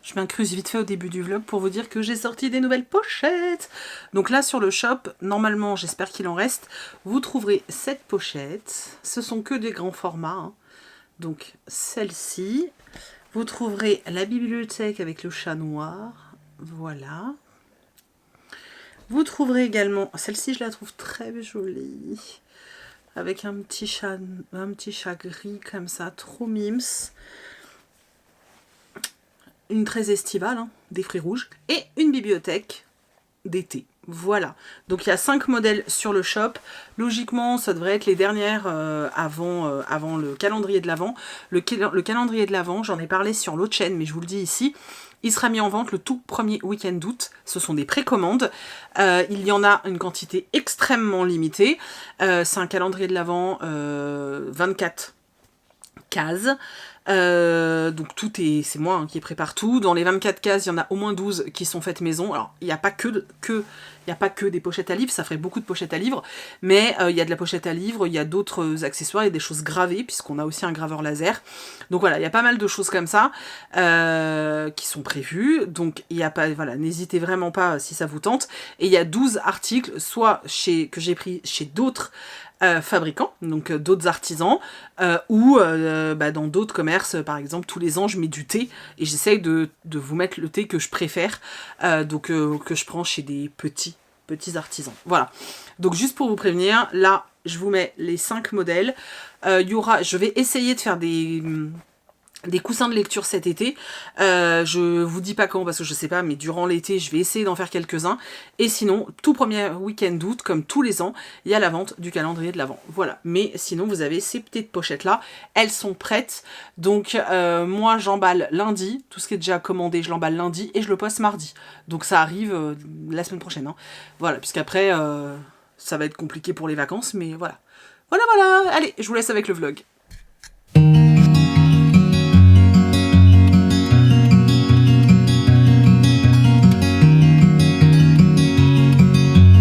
Je m'incruse vite fait au début du vlog pour vous dire que j'ai sorti des nouvelles pochettes. Donc là sur le shop, normalement, j'espère qu'il en reste, vous trouverez cette pochette. Ce sont que des grands formats, hein. Donc celle-ci. Vous trouverez la bibliothèque avec le chat noir. Voilà. Vous trouverez également, celle-ci je la trouve très jolie. Avec un petit chat gris comme ça, trop mimes. Une très estivale, hein, des fruits rouges, et une bibliothèque d'été. Voilà, donc il y a 5 modèles sur le shop. Logiquement, ça devrait être les dernières avant le calendrier de l'Avent. Le calendrier de l'Avent, j'en ai parlé sur l'autre chaîne, mais je vous le dis ici, il sera mis en vente le tout premier week-end d'août. Ce sont des précommandes. Il y en a une quantité extrêmement limitée. C'est un calendrier de l'Avent 24 cases. Donc tout est, c'est moi hein, qui prépare tout. Dans les 24 cases, il y en a au moins 12 qui sont faites maison. Alors, il n'y a pas que des pochettes à livres, ça ferait beaucoup de pochettes à livres, mais il y a de la pochette à livres, il y a d'autres accessoires, il y a des choses gravées, puisqu'on a aussi un graveur laser. Donc voilà, il y a pas mal de choses comme ça qui sont prévues. Donc il y a pas, voilà, n'hésitez vraiment pas si ça vous tente. Et il y a 12 articles, soit que j'ai pris chez d'autres fabricants, donc d'autres artisans, ou dans d'autres commerces, par exemple, tous les ans, je mets du thé, et j'essaye de vous mettre le thé que je préfère, que je prends chez des petits artisans. Voilà. Donc, juste pour vous prévenir, là, je vous mets les 5 modèles. Je vais essayer de faire des coussins de lecture cet été. Je vous dis pas quand parce que je sais pas, mais durant l'été, je vais essayer d'en faire quelques-uns. Et sinon, tout premier week-end d'août, comme tous les ans, il y a la vente du calendrier de l'Avent. Voilà. Mais sinon, vous avez ces petites pochettes-là. Elles sont prêtes. Donc, moi, j'emballe lundi. Tout ce qui est déjà commandé, je l'emballe lundi et je le poste mardi. Donc, ça arrive la semaine prochaine. Hein. Voilà. Puisqu'après, ça va être compliqué pour les vacances. Mais voilà. Voilà. Allez, je vous laisse avec le vlog.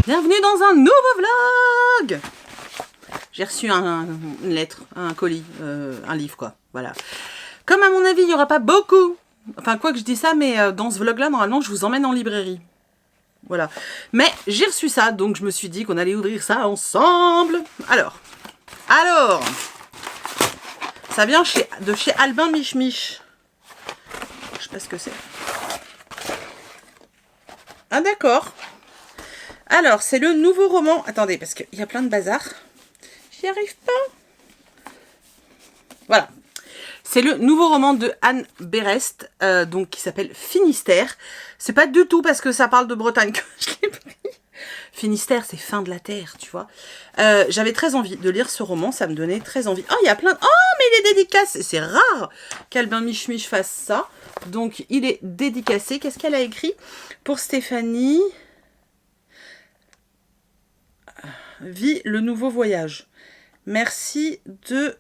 Bienvenue dans un nouveau vlog. J'ai reçu une lettre, un colis, un livre quoi, voilà. Comme à mon avis il n'y aura pas beaucoup, enfin quoi que je dis ça, mais dans ce vlog là normalement je vous emmène en librairie. Voilà, mais j'ai reçu ça, donc je me suis dit qu'on allait ouvrir ça ensemble. Alors, ça vient de chez Albin Michemich. Je sais pas ce que c'est. Ah d'accord. Alors, c'est le nouveau roman... Attendez, parce qu'il y a plein de bazar. J'y arrive pas. Voilà. C'est le nouveau roman de Anne Berest, donc qui s'appelle Finistère. C'est pas du tout parce que ça parle de Bretagne que je l'ai pris. Finistère, c'est fin de la terre, tu vois. J'avais très envie de lire ce roman, ça me donnait très envie. Oh, il y a plein de... Oh, mais il est dédicacé. C'est rare qu'Albin Michemich fasse ça. Donc, il est dédicacé. Qu'est-ce qu'elle a écrit pour Stéphanie ? Vis le nouveau voyage. Merci de...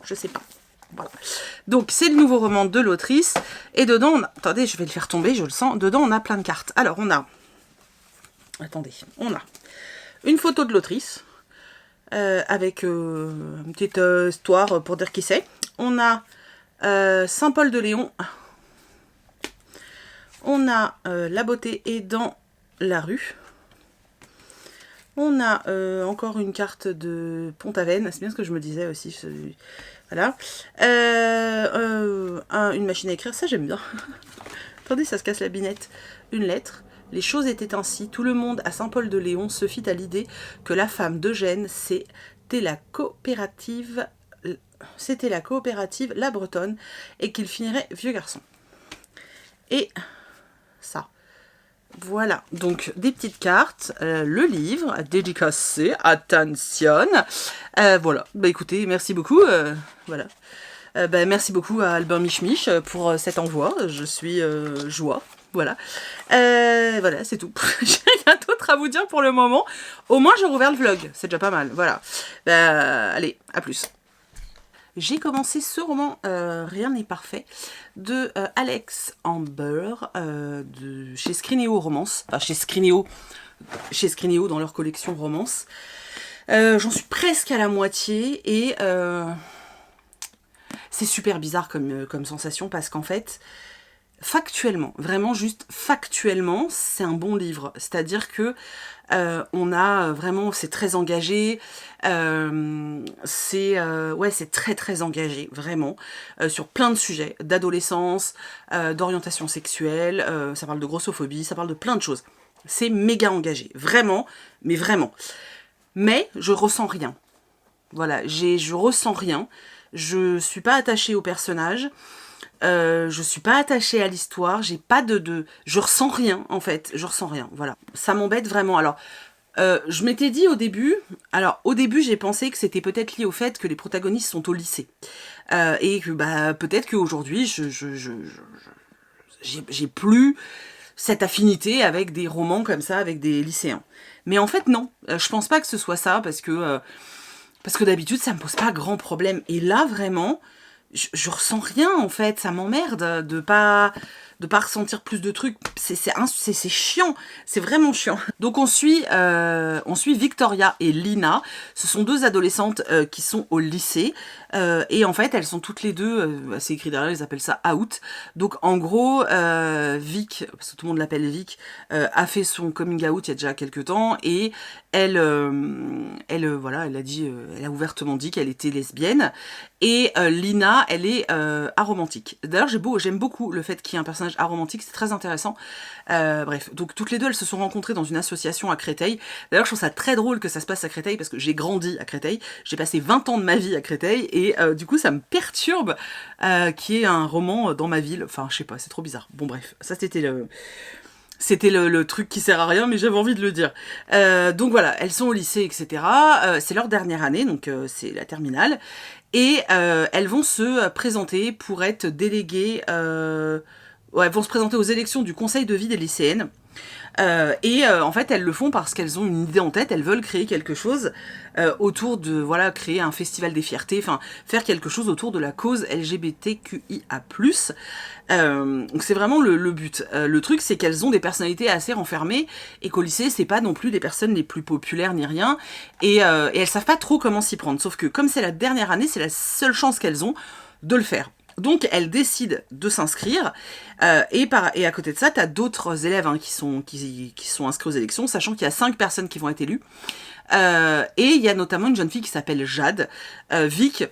Je sais pas. Voilà. Donc, c'est le nouveau roman de l'autrice. Et dedans, on a... Attendez, je vais le faire tomber, je le sens. Dedans, on a plein de cartes. Alors, on a... Attendez. On a une photo de l'autrice. Avec une petite histoire pour dire qui c'est. On a Saint-Paul de Léon. On a La beauté est dans la rue. On a encore une carte de Pont-Aven, c'est bien ce que je me disais aussi. Voilà. Une machine à écrire, ça j'aime bien. Attendez, ça se casse la binette. Une lettre. Les choses étaient ainsi. Tout le monde à Saint-Paul-de-Léon se fit à l'idée que la femme d'Eugène, c'était la coopérative La Bretonne et qu'il finirait vieux garçon. Et ça. Voilà, donc des petites cartes, le livre, dédicacé, attention. Voilà, bah écoutez, merci beaucoup, voilà. Merci beaucoup à Albin Michemich pour cet envoi, je suis joie, voilà. Voilà, c'est tout. J'ai rien d'autre à vous dire pour le moment. Au moins j'ai rouvert le vlog, c'est déjà pas mal, voilà. Allez, à plus. J'ai commencé ce roman Rien n'est parfait de Alex Amber de chez Scrinéo Romance, enfin chez Scrinéo dans leur collection Romance. J'en suis presque à la moitié et C'est super bizarre comme sensation parce qu'en fait, factuellement, vraiment juste factuellement, c'est un bon livre. C'est-à-dire que on a vraiment, c'est très engagé, c'est très très engagé, vraiment, sur plein de sujets, d'adolescence, d'orientation sexuelle, ça parle de grossophobie, ça parle de plein de choses. C'est méga engagé, vraiment, mais vraiment. Mais je ressens rien. Voilà, je ressens rien. Je suis pas attachée au personnage. Je suis pas attachée à l'histoire. J'ai pas je ressens rien en fait. Je ressens rien. Voilà, ça m'embête vraiment. Alors, je m'étais dit au début. Alors, au début, j'ai pensé que c'était peut-être lié au fait que les protagonistes sont au lycée et que bah peut-être qu'aujourd'hui, j'ai plus cette affinité avec des romans comme ça, avec des lycéens. Mais en fait, non. Je pense pas que ce soit ça, parce que d'habitude, ça me pose pas grand problème. Et là, vraiment, je ressens rien, en fait. Ça m'emmerde de pas ressentir plus de trucs. C'est chiant. C'est vraiment chiant. Donc, on suit Victoria et Lina. Ce sont deux adolescentes qui sont au lycée. Et en fait, elles sont toutes les deux, c'est écrit derrière, ils appellent ça out. Donc, en gros, Vic, parce que tout le monde l'appelle Vic, a fait son coming out il y a déjà quelques temps. Et elle voilà, elle a ouvertement dit qu'elle était lesbienne. Et Lina, elle est aromantique. D'ailleurs, j'aime beaucoup le fait qu'il y ait un personnage aromantique, c'est très intéressant. Bref, donc toutes les deux, elles se sont rencontrées dans une association à Créteil. D'ailleurs, je trouve ça très drôle que ça se passe à Créteil, parce que j'ai grandi à Créteil. J'ai passé 20 ans de ma vie à Créteil, et du coup, ça me perturbe qu'il y ait un roman dans ma ville. Enfin, je sais pas, c'est trop bizarre. Bon, bref, ça c'était le truc qui sert à rien, mais j'avais envie de le dire. Donc voilà, elles sont au lycée, etc. C'est leur dernière année, donc c'est la terminale. Et elles vont se présenter pour être déléguées... elles vont se présenter aux élections du conseil de vie des lycéennes. En fait, elles le font parce qu'elles ont une idée en tête, elles veulent créer quelque chose autour de, voilà, créer un festival des fiertés, enfin, faire quelque chose autour de la cause LGBTQIA+. Donc c'est vraiment le but. Le truc, c'est qu'elles ont des personnalités assez renfermées et qu'au lycée, c'est pas non plus les personnes les plus populaires ni rien. Et elles savent pas trop comment s'y prendre. Sauf que comme c'est la dernière année, c'est la seule chance qu'elles ont de le faire. Donc elles décident de s'inscrire et à côté de ça, tu as d'autres élèves qui sont inscrits aux élections, sachant qu'il y a 5 personnes qui vont être élues. Et il y a notamment une jeune fille qui s'appelle Jade. Vic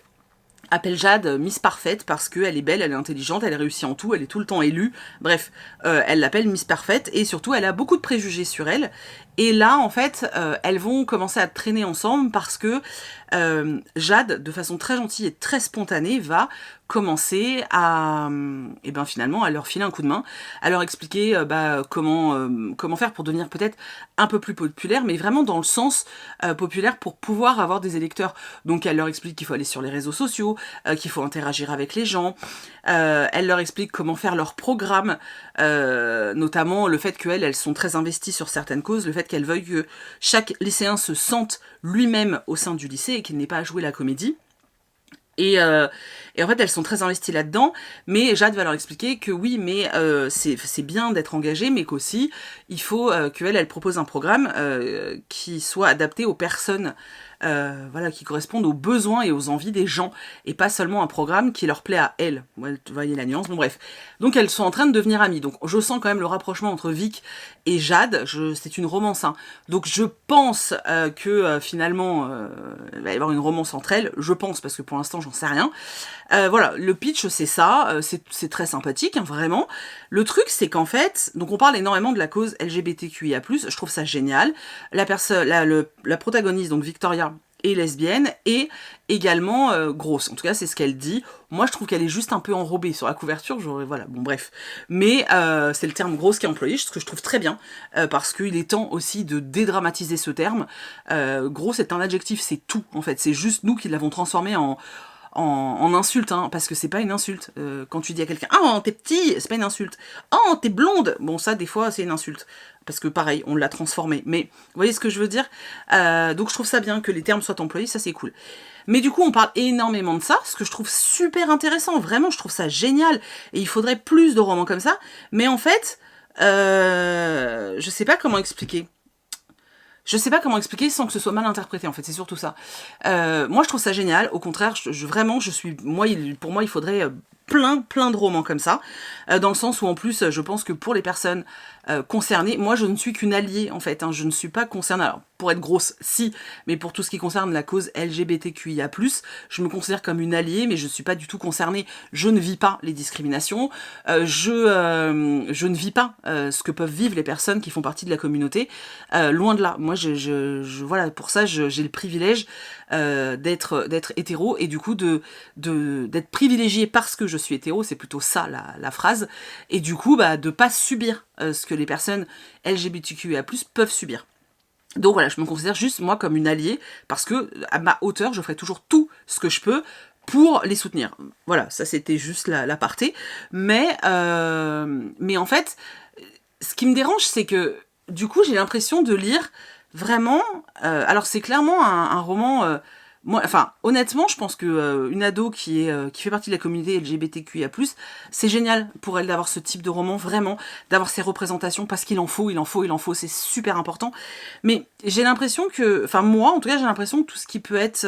appelle Jade Miss Parfaite parce qu'elle est belle, elle est intelligente, elle réussit en tout, elle est tout le temps élue. Bref, elle l'appelle Miss Parfaite et surtout elle a beaucoup de préjugés sur elle. Et là, en fait, elles vont commencer à traîner ensemble parce que Jade, de façon très gentille et très spontanée, va commencer à, finalement, à leur filer un coup de main, à leur expliquer comment faire pour devenir peut-être un peu plus populaire, mais vraiment dans le sens populaire pour pouvoir avoir des électeurs. Donc elle leur explique qu'il faut aller sur les réseaux sociaux, qu'il faut interagir avec les gens. Elle leur explique comment faire leur programme, notamment le fait qu'elles sont très investies sur certaines causes, le fait qu'elles veuillent que chaque lycéen se sente lui-même au sein du lycée et qu'il n'ait pas à jouer la comédie. Et en fait, elles sont très investies là-dedans, mais Jade va leur expliquer que oui, mais c'est bien d'être engagée, mais qu'aussi, il faut qu'elle propose un programme qui soit adapté aux personnes, qui correspondent aux besoins et aux envies des gens, et pas seulement un programme qui leur plaît à elles. Vous voyez la nuance, bon bref. Donc elles sont en train de devenir amies, donc je sens quand même le rapprochement entre Vic et Jade, c'est une romance, hein. Donc je pense que finalement, il va y avoir une romance entre elles, je pense, parce que pour l'instant j'en sais rien. Voilà, le pitch c'est ça, c'est très sympathique, hein, vraiment. Le truc c'est qu'en fait, donc on parle énormément de la cause LGBTQIA+, je trouve ça génial. La protagoniste, donc Victoria, est lesbienne et également grosse. En tout cas, c'est ce qu'elle dit. Moi, je trouve qu'elle est juste un peu enrobée sur la couverture. Voilà, bon, bref. Mais c'est le terme grosse qui est employé, ce que je trouve très bien, parce qu'il est temps aussi de dédramatiser ce terme. Grosse est un adjectif, c'est tout, en fait. C'est juste nous qui l'avons transformé en insulte, hein, parce que c'est pas une insulte. Quand tu dis à quelqu'un « Oh, t'es petit », c'est pas une insulte. « Oh, t'es blonde », bon, ça, des fois, c'est une insulte. Parce que pareil, on l'a transformé. Mais vous voyez ce que je veux dire? Donc je trouve ça bien que les termes soient employés, ça c'est cool. Mais du coup, on parle énormément de ça, ce que je trouve super intéressant. Vraiment, je trouve ça génial. Et il faudrait plus de romans comme ça. Mais en fait, je sais pas comment expliquer. Je sais pas comment expliquer sans que ce soit mal interprété, en fait, c'est surtout ça. Moi, je trouve ça génial. Au contraire, vraiment, pour moi, il faudrait plein de romans comme ça, dans le sens où, en plus, je pense que pour les personnes concernées, moi, je ne suis qu'une alliée, en fait, hein, je ne suis pas concernée, alors, pour être grosse, si, mais pour tout ce qui concerne la cause LGBTQIA+, je me considère comme une alliée, mais je ne suis pas du tout concernée. Je ne vis pas les discriminations, je ne vis pas ce que peuvent vivre les personnes qui font partie de la communauté, loin de là. Moi, voilà, pour ça, j'ai le privilège d'être hétéro, et du coup, d'être privilégiée parce que je suis hétéro, c'est plutôt ça la phrase, et du coup, bah, de pas subir ce que les personnes LGBTQIA+ peuvent subir. Donc voilà, je me considère juste, moi, comme une alliée, parce que, à ma hauteur, je ferai toujours tout ce que je peux pour les soutenir. Voilà, ça c'était juste l'aparté. Mais en fait, ce qui me dérange, c'est que, du coup, j'ai l'impression de lire vraiment... alors c'est clairement un roman... moi, enfin, honnêtement, je pense que une ado qui fait partie de la communauté LGBTQIA+, c'est génial pour elle d'avoir ce type de roman, vraiment, d'avoir ces représentations, parce qu'il en faut, c'est super important. Mais j'ai l'impression que, enfin moi, en tout cas, j'ai l'impression que tout ce qui peut être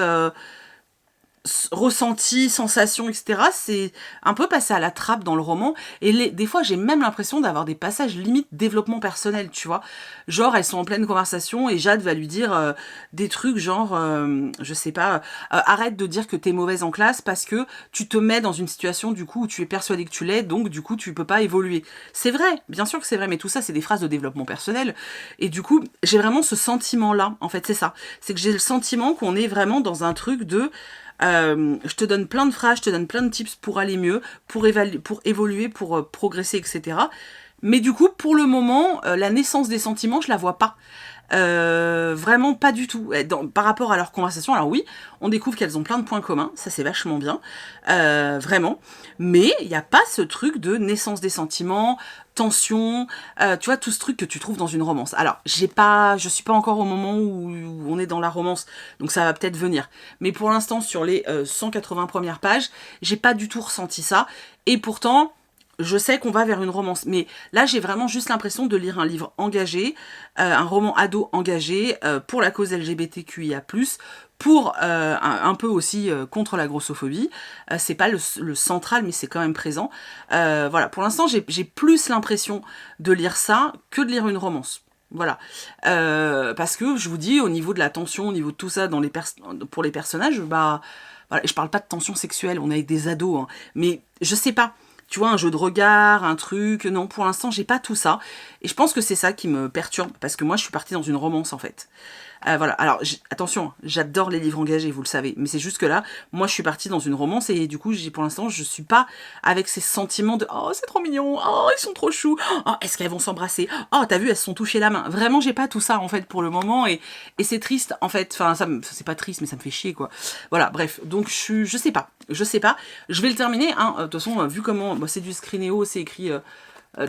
ressenti, sensation, etc., c'est un peu passé à la trappe dans le roman, et des fois j'ai même l'impression d'avoir des passages limite développement personnel, tu vois, genre elles sont en pleine conversation et Jade va lui dire des trucs genre, je sais pas, arrête de dire que t'es mauvaise en classe parce que tu te mets dans une situation du coup où tu es persuadée que tu l'es, donc du coup tu peux pas évoluer. C'est vrai, bien sûr que c'est vrai, mais tout ça c'est des phrases de développement personnel, et du coup j'ai vraiment ce sentiment là, en fait c'est ça, c'est que j'ai le sentiment qu'on est vraiment dans un truc de je te donne plein de phrases, je te donne plein de tips pour aller mieux, pour évoluer, pour progresser, etc. Mais du coup, pour le moment, la naissance des sentiments, je la vois pas. Vraiment pas du tout. Par rapport à leur conversation, alors oui, on découvre qu'elles ont plein de points communs, ça c'est vachement bien, vraiment. Mais il n'y a pas ce truc de naissance des sentiments, tension, tu vois, tout ce truc que tu trouves dans une romance. Alors, je suis pas encore au moment où on est dans la romance, donc ça va peut-être venir. Mais pour l'instant, sur les 180 premières pages, j'ai pas du tout ressenti ça. Et pourtant, je sais qu'on va vers une romance, mais là j'ai vraiment juste l'impression de lire un livre engagé, un roman ado engagé pour la cause LGBTQIA+, pour un peu aussi contre la grossophobie. C'est pas le central, mais c'est quand même présent. Voilà, pour l'instant j'ai plus l'impression de lire ça que de lire une romance. Voilà, parce que je vous dis, au niveau de la tension, au niveau de tout ça pour les personnages, bah voilà, je parle pas de tension sexuelle, on est avec des ados, hein, mais je sais pas. Tu vois, un jeu de regard, un truc, non, pour l'instant, j'ai pas tout ça. Et je pense que c'est ça qui me perturbe, parce que moi, je suis partie dans une romance, en fait. Voilà, alors, attention, j'adore les livres engagés, vous le savez, mais c'est juste que là, moi, je suis partie dans une romance, et du coup, pour l'instant, je suis pas avec ces sentiments de « Oh, c'est trop mignon, oh, ils sont trop choux, oh, est-ce qu'elles vont s'embrasser, oh, t'as vu, elles se sont touchées la main ». Vraiment, j'ai pas tout ça, en fait, pour le moment, et c'est triste, en fait, enfin, c'est pas triste, mais ça me fait chier, quoi. Voilà, bref, donc, je sais pas, je vais le terminer, hein, de toute façon, vu comment, bah, c'est du Scrinéo, c'est écrit...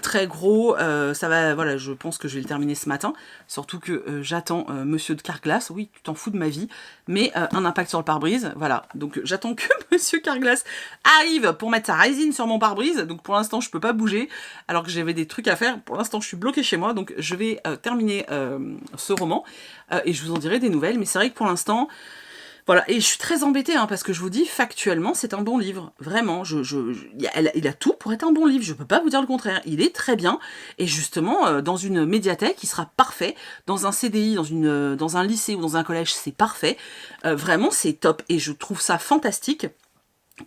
très gros, ça va, voilà, je pense que je vais le terminer ce matin, surtout que j'attends Monsieur de Carglass, oui, tu t'en fous de ma vie, mais un impact sur le pare-brise, voilà, donc j'attends que Monsieur Carglass arrive pour mettre sa résine sur mon pare-brise, donc pour l'instant je peux pas bouger, alors que j'avais des trucs à faire, pour l'instant je suis bloquée chez moi, donc je vais terminer ce roman, et je vous en dirai des nouvelles, mais c'est vrai que pour l'instant... Voilà, et je suis très embêtée, hein, parce que je vous dis, factuellement, c'est un bon livre. Vraiment, il a tout pour être un bon livre, je peux pas vous dire le contraire. Il est très bien, et justement, dans une médiathèque, il sera parfait. Dans un CDI, dans un lycée ou dans un collège, c'est parfait. Vraiment, c'est top, et je trouve ça fantastique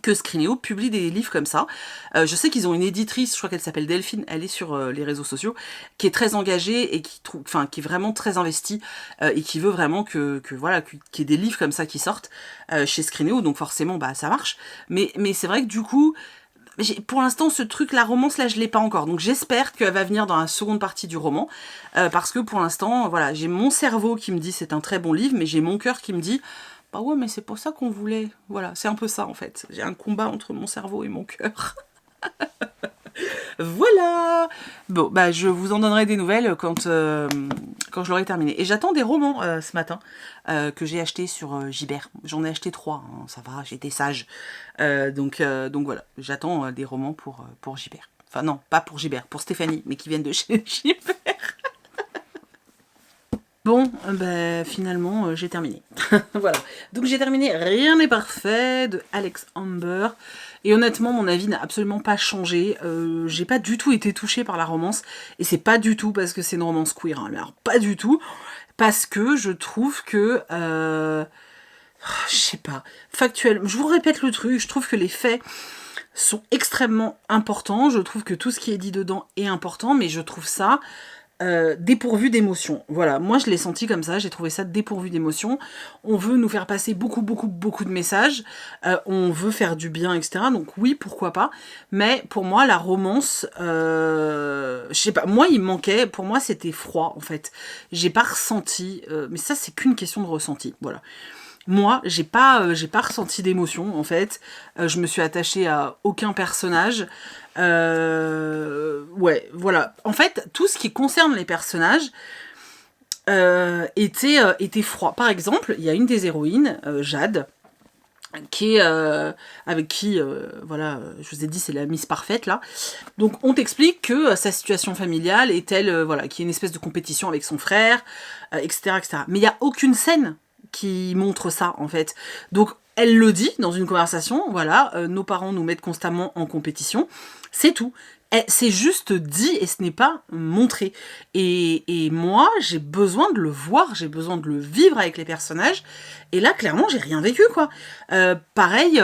que Scrinéo publie des livres comme ça. Je sais qu'ils ont une éditrice, je crois qu'elle s'appelle Delphine, elle est sur les réseaux sociaux, qui est très engagée et qui est vraiment très investie et qui veut vraiment voilà, qu'il y ait des livres comme ça qui sortent chez Scrinéo, donc forcément bah ça marche. Mais c'est vrai que du coup, pour l'instant, ce truc, la romance, là, je l'ai pas encore. Donc j'espère qu'elle va venir dans la seconde partie du roman. Parce que pour l'instant, voilà, j'ai mon cerveau qui me dit c'est un très bon livre, mais j'ai mon cœur qui me dit bah ouais, mais c'est pas ça qu'on voulait. Voilà, c'est un peu ça en fait. J'ai un combat entre mon cerveau et mon cœur. Voilà. Bon, bah je vous en donnerai des nouvelles quand je l'aurai terminé. Et j'attends des romans ce matin que j'ai acheté sur Gibert. J'en ai acheté 3, hein, ça va, j'étais sage. Donc voilà, j'attends des romans pour Gibert. Enfin non, pas pour Gibert, pour Stéphanie, mais qui viennent de chez Gibert. Bon, ben finalement, j'ai terminé. Voilà. Donc j'ai terminé Rien n'est parfait de Alex Amber. Et honnêtement, mon avis n'a absolument pas changé. J'ai pas du tout été touchée par la romance. Et c'est pas du tout parce que c'est une romance queer. Hein. Alors, pas du tout. Parce que je trouve que... je sais pas. Factuellement, je vous répète le truc. Je trouve que les faits sont extrêmement importants. Je trouve que tout ce qui est dit dedans est important. Mais je trouve ça... dépourvu d'émotion. Voilà, moi je l'ai senti comme ça, j'ai trouvé ça dépourvu d'émotion. On veut nous faire passer beaucoup de messages, on veut faire du bien, etc. Donc oui, pourquoi pas. Mais pour moi, la romance, je sais pas, moi il me manquait, pour moi c'était froid en fait. J'ai pas ressenti, mais ça c'est qu'une question de ressenti, voilà. Moi, j'ai pas ressenti d'émotion en fait. Je me suis attachée à aucun personnage. Ouais, voilà. En fait, tout ce qui concerne les personnages était froid. Par exemple, il y a une des héroïnes, Jade, qui est avec qui, voilà, je vous ai dit, c'est la Miss Parfaite là. Donc, on t'explique que sa situation familiale est telle, voilà, qu'il y a une espèce de compétition avec son frère, etc., etc. Mais il y a aucune scène qui montre ça en fait. Donc elle le dit dans une conversation, voilà, nos parents nous mettent constamment en compétition, c'est tout. C'est juste dit et ce n'est pas montré. Et moi, j'ai besoin de le voir, j'ai besoin de le vivre avec les personnages. Et là, clairement, j'ai rien vécu, quoi. Pareil,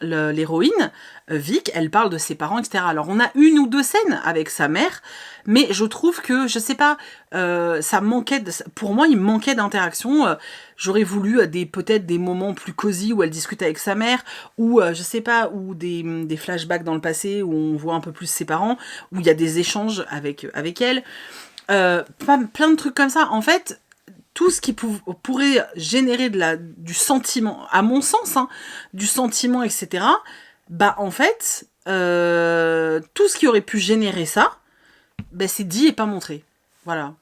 l'héroïne, Vic, elle parle de ses parents, etc. Alors, on a une ou deux scènes avec sa mère, mais je trouve que, je sais pas, ça manquait, pour moi, il manquait d'interaction. J'aurais voulu peut-être des moments plus cosy où elle discute avec sa mère, ou je sais pas, ou des flashbacks dans le passé où on voit un peu plus ses parents, où il y a des échanges avec elle. Plein de trucs comme ça. En fait, tout ce qui pourrait générer du sentiment, à mon sens, hein, du sentiment, etc., bah en fait, tout ce qui aurait pu générer ça, bah, c'est dit et pas montré. Voilà.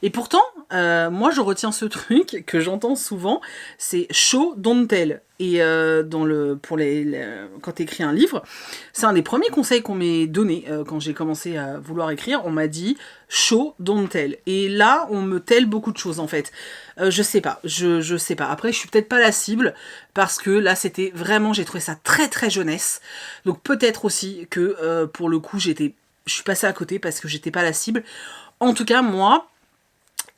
Et pourtant, moi je retiens ce truc que j'entends souvent, c'est show, don't tell. Et quand tu écris un livre, c'est un des premiers conseils qu'on m'ait donné quand j'ai commencé à vouloir écrire. On m'a dit show, don't tell. Et là, on me tell beaucoup de choses en fait. Je sais pas, je sais pas. Après, je suis peut-être pas la cible parce que là, c'était vraiment, j'ai trouvé ça très très jeunesse. Donc peut-être aussi que pour le coup, je suis passée à côté parce que j'étais pas la cible. En tout cas, moi,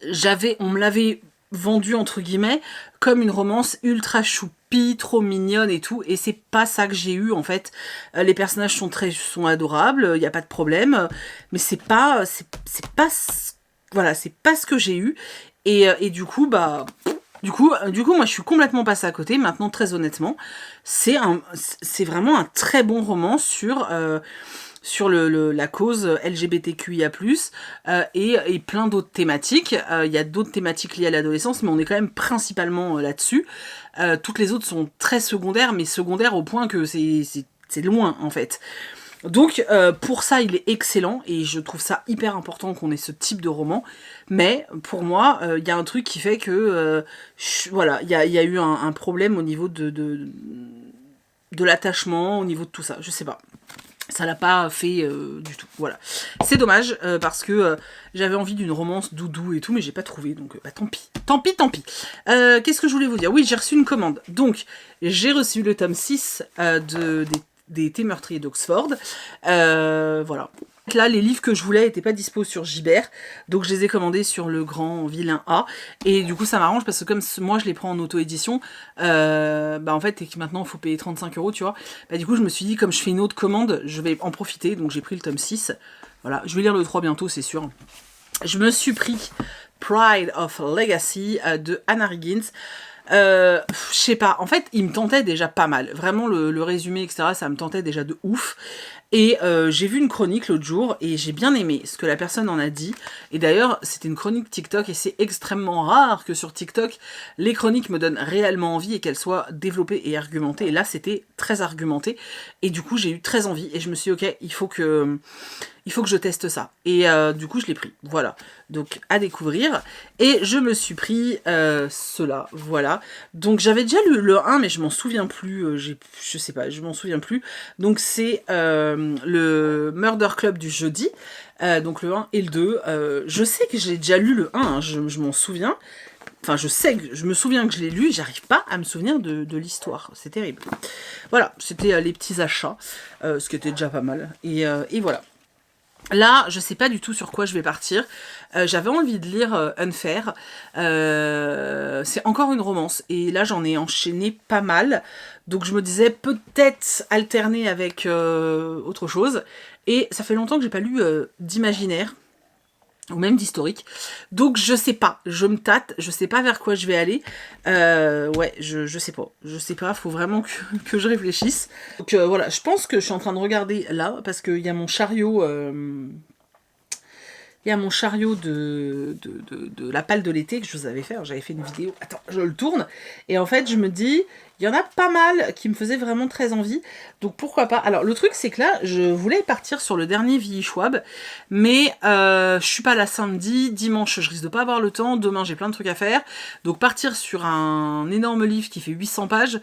on me l'avait vendu entre guillemets comme une romance ultra choupie, trop mignonne et tout, et c'est pas ça que j'ai eu en fait. Les personnages sont adorables, il y a pas de problème, mais c'est pas voilà, c'est pas ce que j'ai eu, et du coup bah du coup moi je suis complètement passée à côté. Maintenant, très honnêtement, c'est vraiment un très bon roman sur la cause LGBTQIA+, et plein d'autres thématiques. Il y a d'autres thématiques liées à l'adolescence, mais on est quand même principalement là-dessus. Toutes les autres sont très secondaires, mais secondaires au point que c'est loin, en fait. Donc, pour ça, il est excellent, et je trouve ça hyper important qu'on ait ce type de roman. Mais, pour moi, il y a un truc qui fait que, voilà, il y a eu un problème au niveau de l'attachement, au niveau de tout ça. Je sais pas. Ça l'a pas fait du tout, voilà. C'est dommage, parce que j'avais envie d'une romance doudou et tout, mais j'ai pas trouvé, donc bah tant pis. Tant pis. Qu'est-ce que je voulais vous dire? Oui, j'ai reçu une commande. Donc, j'ai reçu le tome 6 des Thés meurtriers d'Oxford. Voilà. Là, les livres que je voulais n'étaient pas dispo sur Gibert, donc je les ai commandés sur le grand vilain A. Et du coup, ça m'arrange parce que comme moi, je les prends en auto-édition, bah en fait, et que maintenant, il faut payer 35 €, tu vois. Bah du coup, je me suis dit, comme je fais une autre commande, je vais en profiter, donc j'ai pris le tome 6. Voilà, je vais lire le 3 bientôt, c'est sûr. Je me suis pris Pride of Legacy de Hannah Riggins. Je sais pas, en fait, il me tentait déjà pas mal. Vraiment, le résumé, etc., ça me tentait déjà de ouf. Et j'ai vu une chronique l'autre jour et j'ai bien aimé ce que la personne en a dit. Et d'ailleurs, c'était une chronique TikTok et c'est extrêmement rare que sur TikTok, les chroniques me donnent réellement envie et qu'elles soient développées et argumentées. Et là, c'était très argumenté. Et du coup, j'ai eu très envie et je me suis dit, ok, il faut que il faut que je teste ça. Et du coup, je l'ai pris. Voilà. Donc, à découvrir. Et je me suis pris cela. Voilà. Donc, j'avais déjà lu le 1, mais je m'en souviens plus. Je sais pas, je m'en souviens plus. Donc, c'est le Murder Club du jeudi. Donc, le 1 et le 2. Je sais que j'ai déjà lu le 1, hein, je m'en souviens. Enfin, je me souviens que je l'ai lu, j'arrive pas à me souvenir de l'histoire. C'est terrible. Voilà, c'était les petits achats, ce qui était déjà pas mal. Et voilà. Là, je sais pas du tout sur quoi je vais partir. J'avais envie de lire Unfair. C'est encore une romance. Et là, j'en ai enchaîné pas mal. Donc, je me disais peut-être alterner avec autre chose. Et ça fait longtemps que j'ai pas lu d'imaginaire. Ou même d'historique. Donc je sais pas, je me tâte, je sais pas vers quoi je vais aller. Ouais, je sais pas. Je sais pas, faut vraiment que je réfléchisse. Donc voilà, je pense que je suis en train de regarder là, parce qu'il y a mon chariot... Il y a mon chariot de la palle de l'été que je vous avais fait. J'avais fait une vidéo. Attends, je le tourne. Et en fait, je me dis, il y en a pas mal qui me faisaient vraiment très envie. Donc pourquoi pas. Alors le truc, c'est que là, je voulais partir sur le dernier Willy Schwab. Mais je suis pas là samedi. Dimanche, je risque de pas avoir le temps. Demain, j'ai plein de trucs à faire. Donc partir sur un énorme livre qui fait 800 pages.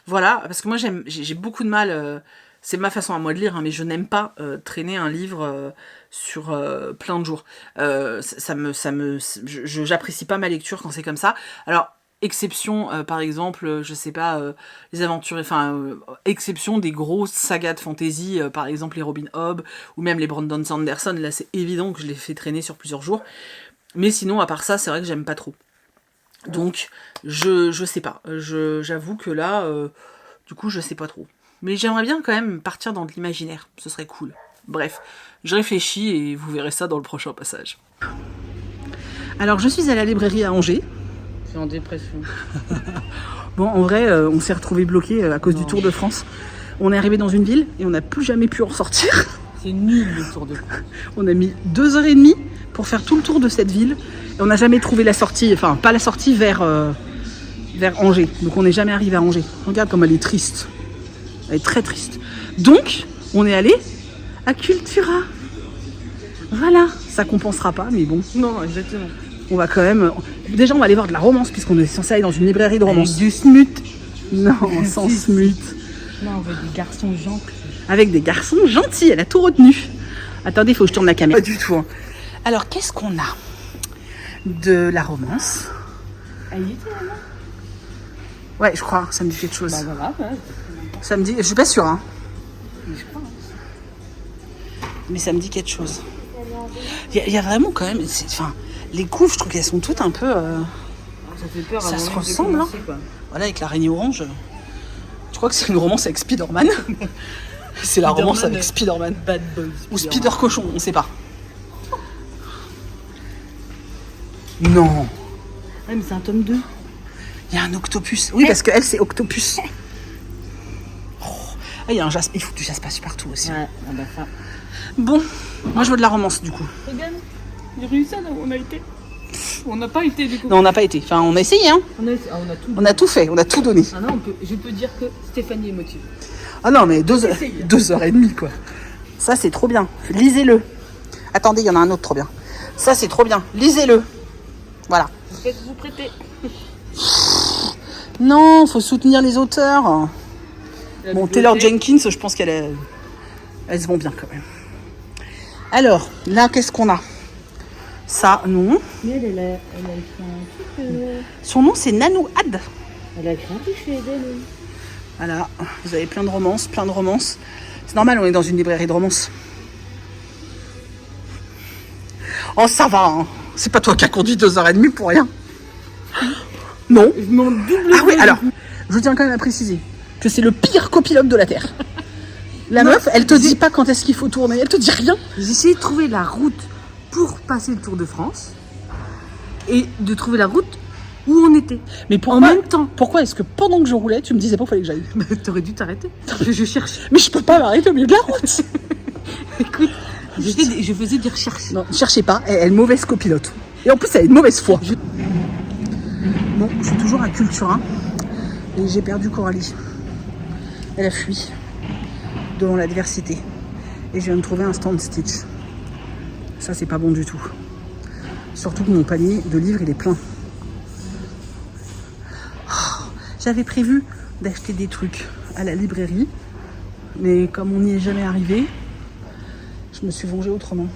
Voilà. Parce que moi, j'ai beaucoup de mal... c'est ma façon à moi de lire, hein, mais je n'aime pas traîner un livre sur plein de jours. J'apprécie pas ma lecture quand c'est comme ça. Alors, exception, par exemple, je sais pas, les aventures, enfin, exception des grosses sagas de fantasy, par exemple les Robin Hobb, ou même les Brandon Sanderson, là c'est évident que je les fais traîner sur plusieurs jours. Mais sinon, à part ça, c'est vrai que j'aime pas trop. Donc, je sais pas. J'avoue que là, du coup, je sais pas trop. Mais j'aimerais bien quand même partir dans de l'imaginaire, ce serait cool. Bref, je réfléchis et vous verrez ça dans le prochain passage. Alors je suis à la librairie à Angers. Je suis en dépression. Bon, en vrai, on s'est retrouvés bloqués à cause du Tour de France. On est arrivé dans une ville et on n'a plus jamais pu en ressortir. C'est nul le Tour de France. On a mis 2h30 pour faire tout le tour de cette ville. Et on n'a jamais trouvé la sortie, enfin pas la sortie vers Angers. Donc on n'est jamais arrivé à Angers. Regarde comme elle est triste. Elle est très triste. Donc, on est allé à Cultura. Voilà, ça compensera pas, mais bon. Non, exactement. On va quand même... Déjà, on va aller voir de la romance, puisqu'on est censé aller dans une librairie de romance. Avec du smut. Non, sans smut. Non, avec des garçons gentils. Avec des garçons gentils, elle a tout retenu. Attendez, il faut que je tourne la caméra. Pas du tout. Hein. Alors, qu'est-ce qu'on a? De la romance. Elle y était, là? Ouais, je crois, ça me dit quelque chose. Bah voilà, ouais. Ça me dit... Je suis pas sûre, hein. Mais je crois. Mais ça me dit quelque chose. Il y a vraiment quand même... Enfin, les couves, je trouve qu'elles sont toutes un peu... Ça fait peur. Ça se ressemble, hein. Voilà, avec l'araignée orange. Je crois que c'est une romance avec Spider-Man. C'est la romance avec Spider-Man. Bad Boy. Ou Spider-Cochon, on sait pas. Non. Ouais, mais c'est un tome 2. Il y a un octopus. Oui, parce qu'elle, c'est Octopus. Ah, il y a un jaspe. Il faut du jaspace partout aussi. Ouais, on a ça. Bon, moi je veux de la romance du coup. Regarde, j'ai réussi là où on a été. On n'a pas été du coup. Non, on n'a pas été. Enfin, on a essayé, hein. On a tout fait, on a tout donné. Ah non, je peux dire que Stéphanie est motivée. Ah non, mais 2h30 quoi. Ça, c'est trop bien. Lisez-le. Attendez, il y en a un autre trop bien. Ça, c'est trop bien. Lisez-le. Voilà. Vous faites vous prêter. Non, faut soutenir les auteurs. Bon, Taylor Jenkins, je pense elles se vont bien quand même. Alors, là, qu'est-ce qu'on a? Ça, non. Mais elle a écrit un truc. Son nom, c'est Nanou Had. Elle a écrit un truc chez elle. Voilà, vous avez plein de romances, C'est normal, on est dans une librairie de romances. Oh, ça va, hein. C'est pas toi qui as conduit 2h30 pour rien. Non. Je m'en double. Ah oui, alors, je tiens quand même à préciser que c'est le pire copilote de la Terre. La meuf, elle te dit pas quand est-ce qu'il faut tourner, elle te dit rien. J'ai essayé de trouver la route pour passer le Tour de France et de trouver la route où on était. Mais en même temps, pourquoi est-ce que pendant que je roulais, tu me disais pas qu'il fallait que j'aille? T'aurais dû t'arrêter. Je cherche. Mais je peux pas m'arrêter au milieu de la route. Écoute, je faisais des recherches. Non, ne cherchez pas, elle est une mauvaise copilote. Et en plus, elle a une mauvaise foi. Bon, je suis toujours à Cultura et j'ai perdu Coralie. Elle a fui devant l'adversité. Et je viens de trouver un stand Stitch. Ça, c'est pas bon du tout. Surtout que mon panier de livres, il est plein. Oh, j'avais prévu d'acheter des trucs à la librairie. Mais comme on n'y est jamais arrivé, je me suis vengée autrement.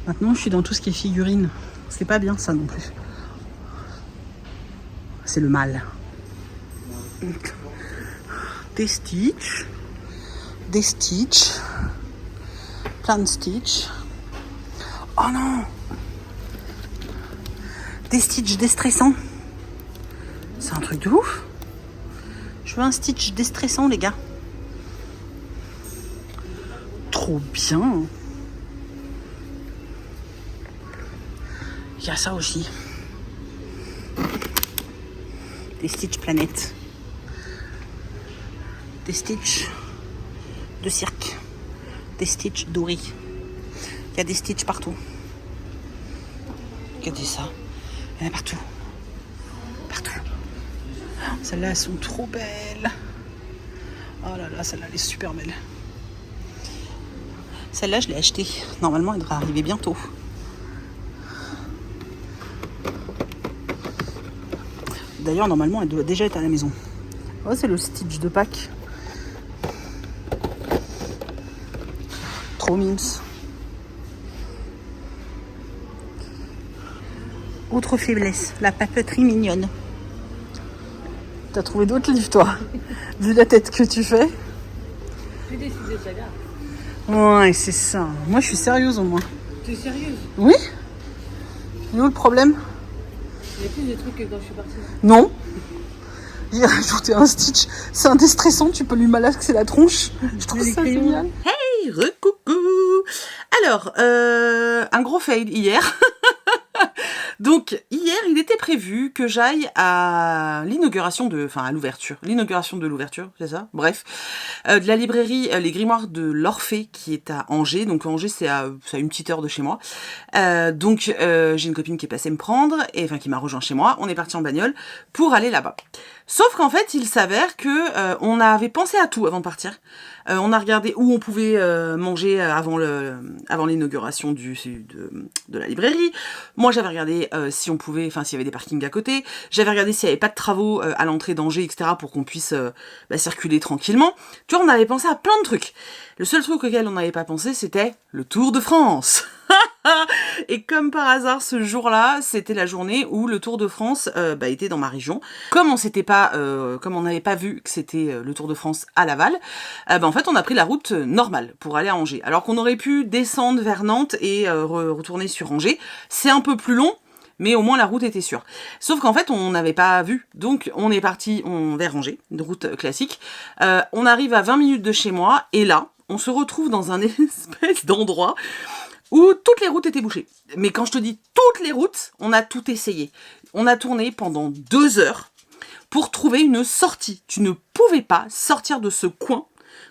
Maintenant, je suis dans tout ce qui est figurines. C'est pas bien ça non plus. C'est le mal. Des Stitch. Des Stitch. Plein de Stitch. Oh non! Des Stitch déstressants. C'est un truc de ouf. Je veux un Stitch déstressant, les gars. Trop bien. Il y a ça aussi. Des Stitch planète. Des Stitch de cirque. Des Stitch dorés. Il y a des Stitch partout. Regardez ça. Il y en a partout. Partout. Celles-là, elles sont trop belles. Oh là là, celle-là, elle est super belle. Celle-là, je l'ai achetée. Normalement, elle devrait arriver bientôt. D'ailleurs, normalement, elle doit déjà être à la maison. Oh, c'est le Stitch de Pâques. Trop mimes. Autre faiblesse, la papeterie mignonne. T'as trouvé d'autres livres, toi? Vu la tête que tu fais. J'ai décidé de saga. Ouais, c'est ça. Moi, je suis sérieuse au moins. Tu es sérieuse? Oui? Il est où le problème? Il y a plus de trucs que quand je suis partie. Non. J'ai rajouté un Stitch. C'est un déstressant, tu peux lui malaxer la tronche. Je trouve ça génial. Hey, recoucou. Alors, un gros fail hier. Donc, hier, il était prévu que j'aille à l'inauguration de... Enfin, à l'ouverture. L'inauguration de l'ouverture, c'est ça? Bref. De la librairie Les Grimoires de l'Orphée, qui est à Angers. Donc, Angers, c'est à une petite heure de chez moi. Donc, j'ai une copine qui est passée me prendre, et enfin, qui m'a rejoint chez moi. On est parti en bagnole pour aller là-bas. Sauf qu'en fait, il s'avère que on avait pensé à tout avant de partir. On a regardé où on pouvait manger avant l'inauguration de la librairie. Moi, j'avais regardé si on pouvait, enfin, s'il y avait des parkings à côté. J'avais regardé s'il n'y avait pas de travaux à l'entrée d'Angers, etc., pour qu'on puisse circuler tranquillement. Tu vois, on avait pensé à plein de trucs. Le seul truc auquel on n'avait pas pensé, c'était le Tour de France. Et comme par hasard, ce jour-là, c'était la journée où le Tour de France était dans ma région. Comme on n'avait pas vu que c'était le Tour de France à Laval, en fait, on a pris la route normale pour aller à Angers. Alors qu'on aurait pu descendre vers Nantes et retourner sur Angers. C'est un peu plus long, mais au moins la route était sûre. Sauf qu'en fait, on n'avait pas vu. Donc, on est parti vers Angers, une route classique. On arrive à 20 minutes de chez moi, et là, on se retrouve dans un espèce d'endroit où toutes les routes étaient bouchées. Mais quand je te dis toutes les routes, on a tout essayé. On a tourné pendant 2 heures pour trouver une sortie. Tu ne pouvais pas sortir de ce coin,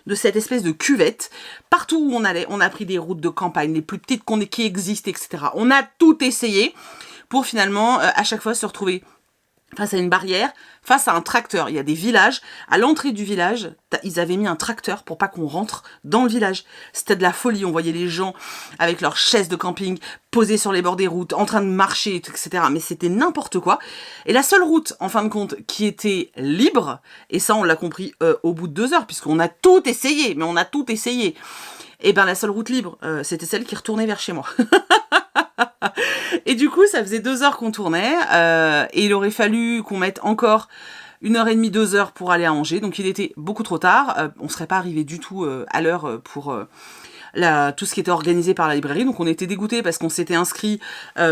de cette espèce de cuvette. Partout où on allait, on a pris des routes de campagne, les plus petites qui existent, etc. On a tout essayé pour finalement, à chaque fois, se retrouver face à une barrière, face à un tracteur. Il y a des villages. À l'entrée du village, ils avaient mis un tracteur pour pas qu'on rentre dans le village. C'était de la folie. On voyait les gens avec leurs chaises de camping posées sur les bords des routes, en train de marcher, etc. Mais c'était n'importe quoi. Et la seule route, en fin de compte, qui était libre, et ça, on l'a compris au bout de 2 heures, puisqu'on a tout essayé, mais on a tout essayé. Et ben, la seule route libre, c'était celle qui retournait vers chez moi. Et du coup, ça faisait 2 heures qu'on tournait, et il aurait fallu qu'on mette encore 1h30, 2 heures pour aller à Angers. Donc il était beaucoup trop tard. On serait pas arrivé du tout à l'heure pour tout ce qui était organisé par la librairie. Donc on était dégoûtés parce qu'on s'était inscrit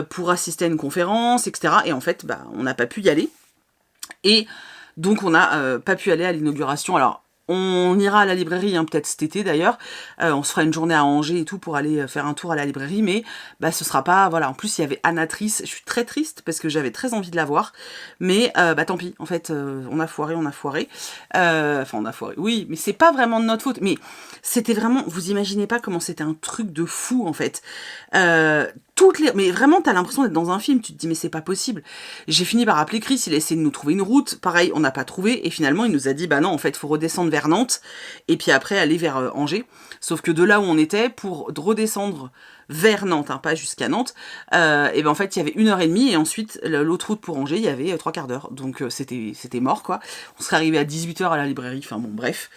pour assister à une conférence, etc. Et en fait, on n'a pas pu y aller. Et donc on n'a pas pu aller à l'inauguration. Alors, on ira à la librairie, peut-être cet été d'ailleurs. On se fera une journée à Angers et tout pour aller faire un tour à la librairie, mais ce sera pas... Voilà, en plus il y avait Anatrice. Je suis très triste parce que j'avais très envie de la voir. Mais tant pis, en fait, on a foiré. Enfin, on a foiré. Oui, mais c'est pas vraiment de notre faute. Mais C'était vraiment, vous imaginez pas comment c'était un truc de fou en fait. Mais vraiment, t'as l'impression d'être dans un film. Tu te dis mais c'est pas possible. J'ai fini par appeler Chris. Il a essayé de nous trouver une route. Pareil, on n'a pas trouvé. Et finalement, il nous a dit bah non, en fait, faut redescendre vers Nantes et puis après aller vers Angers. Sauf que de là où on était, pour redescendre vers Nantes, hein, pas jusqu'à Nantes, et ben en fait il y avait 1h30 et ensuite l'autre route pour Angers il y avait 3/4 d'heure. Donc c'était mort quoi. On serait arrivé à 18h à la librairie. Enfin bon bref.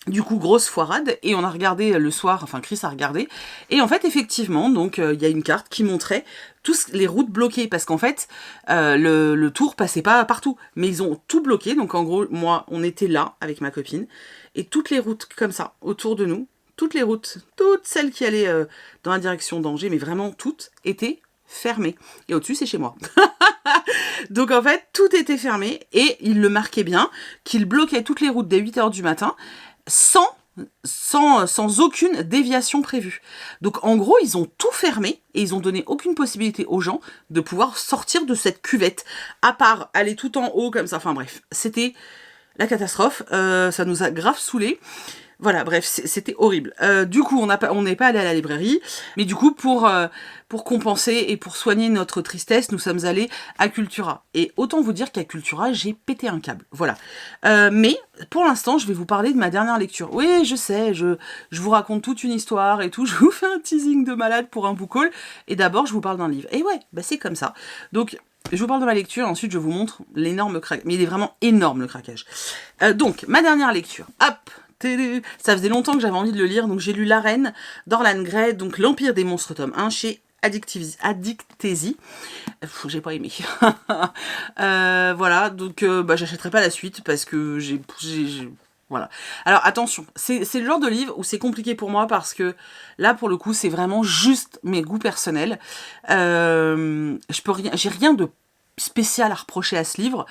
Du coup, grosse foirade, et on a regardé le soir, enfin Chris a regardé, et en fait, effectivement, donc il y a une carte qui montrait tous les routes bloquées, parce qu'en fait, le tour passait pas partout, mais ils ont tout bloqué, donc en gros, moi, on était là, avec ma copine, et toutes les routes comme ça, autour de nous, toutes les routes, toutes celles qui allaient dans la direction d'Angers, mais vraiment toutes, étaient fermées. Et au-dessus, c'est chez moi. Donc en fait, tout était fermé, et il le marquait bien, qu'il bloquait toutes les routes dès 8h du matin, sans aucune déviation prévue. Donc en gros, ils ont tout fermé et ils ont donné aucune possibilité aux gens de pouvoir sortir de cette cuvette, à part aller tout en haut comme ça. Enfin bref, c'était la catastrophe. Ça nous a grave saoulés. Voilà, bref, c'était horrible. Du coup, on n'est pas allé à la librairie, mais du coup, pour compenser et pour soigner notre tristesse, nous sommes allés à Cultura. Et autant vous dire qu'à Cultura, j'ai pété un câble. Voilà. Mais pour l'instant, je vais vous parler de ma dernière lecture. Oui, je sais, je vous raconte toute une histoire et tout. Je vous fais un teasing de malade pour un book haul. Et d'abord, je vous parle d'un livre. Et ouais, bah c'est comme ça. Donc, je vous parle de ma lecture, ensuite je vous montre l'énorme craquage. Mais il est vraiment énorme le craquage. Donc, ma dernière lecture. Hop! Ça faisait longtemps que j'avais envie de le lire, donc j'ai lu L'Arène d'Orlan Grey, donc L'Empire des monstres tome 1 chez Addictésie. J'ai pas aimé. Voilà, donc j'achèterai pas la suite parce que voilà. Alors attention, c'est le genre de livre où c'est compliqué pour moi parce que là pour le coup c'est vraiment juste mes goûts personnels. J'ai rien de spécial à reprocher à ce livre,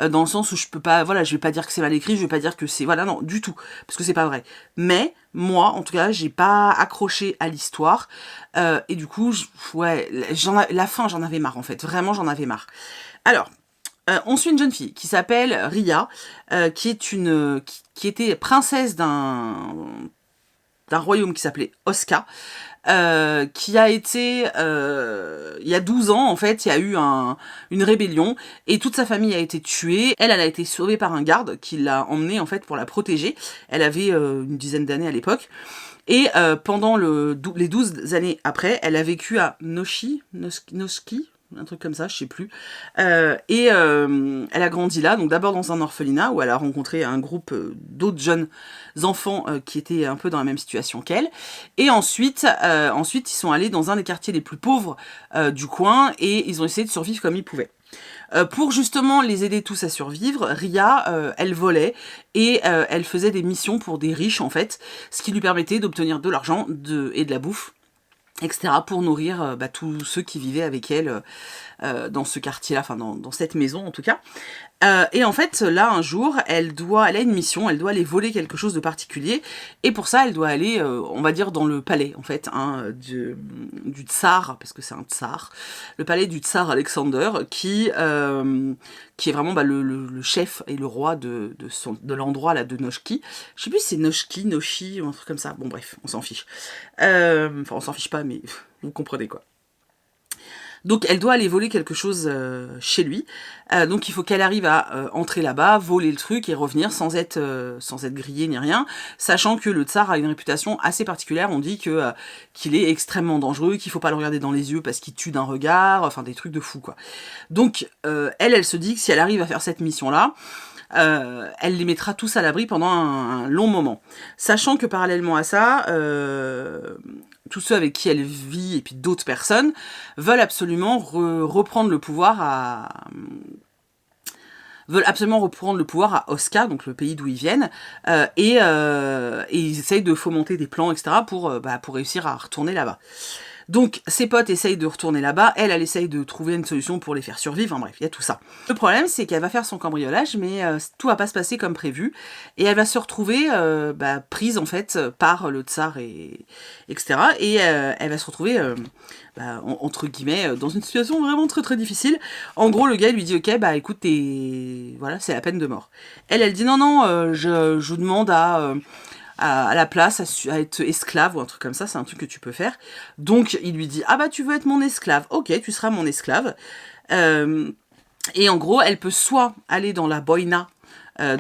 dans le sens où je peux pas, voilà, je vais pas dire que c'est mal écrit, je vais pas dire que c'est, voilà, non, du tout, parce que c'est pas vrai. Mais, moi, en tout cas, j'ai pas accroché à l'histoire, et du coup, la fin, j'en avais marre, en fait, vraiment, j'en avais marre. Alors, on suit une jeune fille qui s'appelle Ria, qui était princesse d'un royaume qui s'appelait Osca, qui a été, il y a 12 ans, en fait, il y a eu une rébellion, et toute sa famille a été tuée. Elle a été sauvée par un garde qui l'a emmenée, en fait, pour la protéger. Elle avait une dizaine d'années à l'époque. Et pendant les 12 années après, elle a vécu à Noski, un truc comme ça, je sais plus. Elle a grandi là, donc d'abord dans un orphelinat où elle a rencontré un groupe d'autres jeunes enfants qui étaient un peu dans la même situation qu'elle. Et ensuite, ils sont allés dans un des quartiers les plus pauvres du coin et ils ont essayé de survivre comme ils pouvaient. Pour justement les aider tous à survivre, Ria, elle volait et elle faisait des missions pour des riches en fait, ce qui lui permettait d'obtenir de l'argent et de la bouffe, etc. pour nourrir tous ceux qui vivaient avec elle dans ce quartier-là, enfin dans cette maison en tout cas. Et en fait, là, un jour, elle a une mission, elle doit aller voler quelque chose de particulier, et pour ça, elle doit aller, on va dire, dans le palais, en fait, du tsar, parce que c'est un tsar, le palais du tsar Alexander, qui est vraiment le chef et le roi de l'endroit, là, de Noshki. Je sais plus si c'est Noshki, Noshi, ou un truc comme ça, bon bref, on s'en fiche. Enfin, on s'en fiche pas, mais vous comprenez quoi. Donc elle doit aller voler quelque chose chez lui. Donc il faut qu'elle arrive à entrer là-bas, voler le truc et revenir sans être grillée ni rien, sachant que le tsar a une réputation assez particulière. On dit qu'il est extrêmement dangereux, qu'il faut pas le regarder dans les yeux parce qu'il tue d'un regard, enfin des trucs de fou quoi. Donc elle se dit que si elle arrive à faire cette mission-là, elle les mettra tous à l'abri pendant un long moment. Sachant que parallèlement à ça, tous ceux avec qui elle vit et puis d'autres personnes veulent absolument reprendre le pouvoir à Osca, donc le pays d'où ils viennent, et ils essayent de fomenter des plans, etc. pour réussir à retourner là-bas. Donc, ses potes essayent de retourner là-bas, elle essaye de trouver une solution pour les faire survivre, enfin bref, il y a tout ça. Le problème, c'est qu'elle va faire son cambriolage, mais tout va pas se passer comme prévu, et elle va se retrouver prise, en fait, par le tsar, etc. Et elle va se retrouver, entre guillemets, dans une situation vraiment très très difficile. En gros, le gars lui dit, ok, écoute, voilà, c'est la peine de mort. Elle dit, non, je vous demande à à la place à être esclave ou un truc comme ça, c'est un truc que tu peux faire. Donc il lui dit, ah bah tu veux être mon esclave, ok, tu seras mon esclave. Et en gros, elle peut soit aller dans la boïna,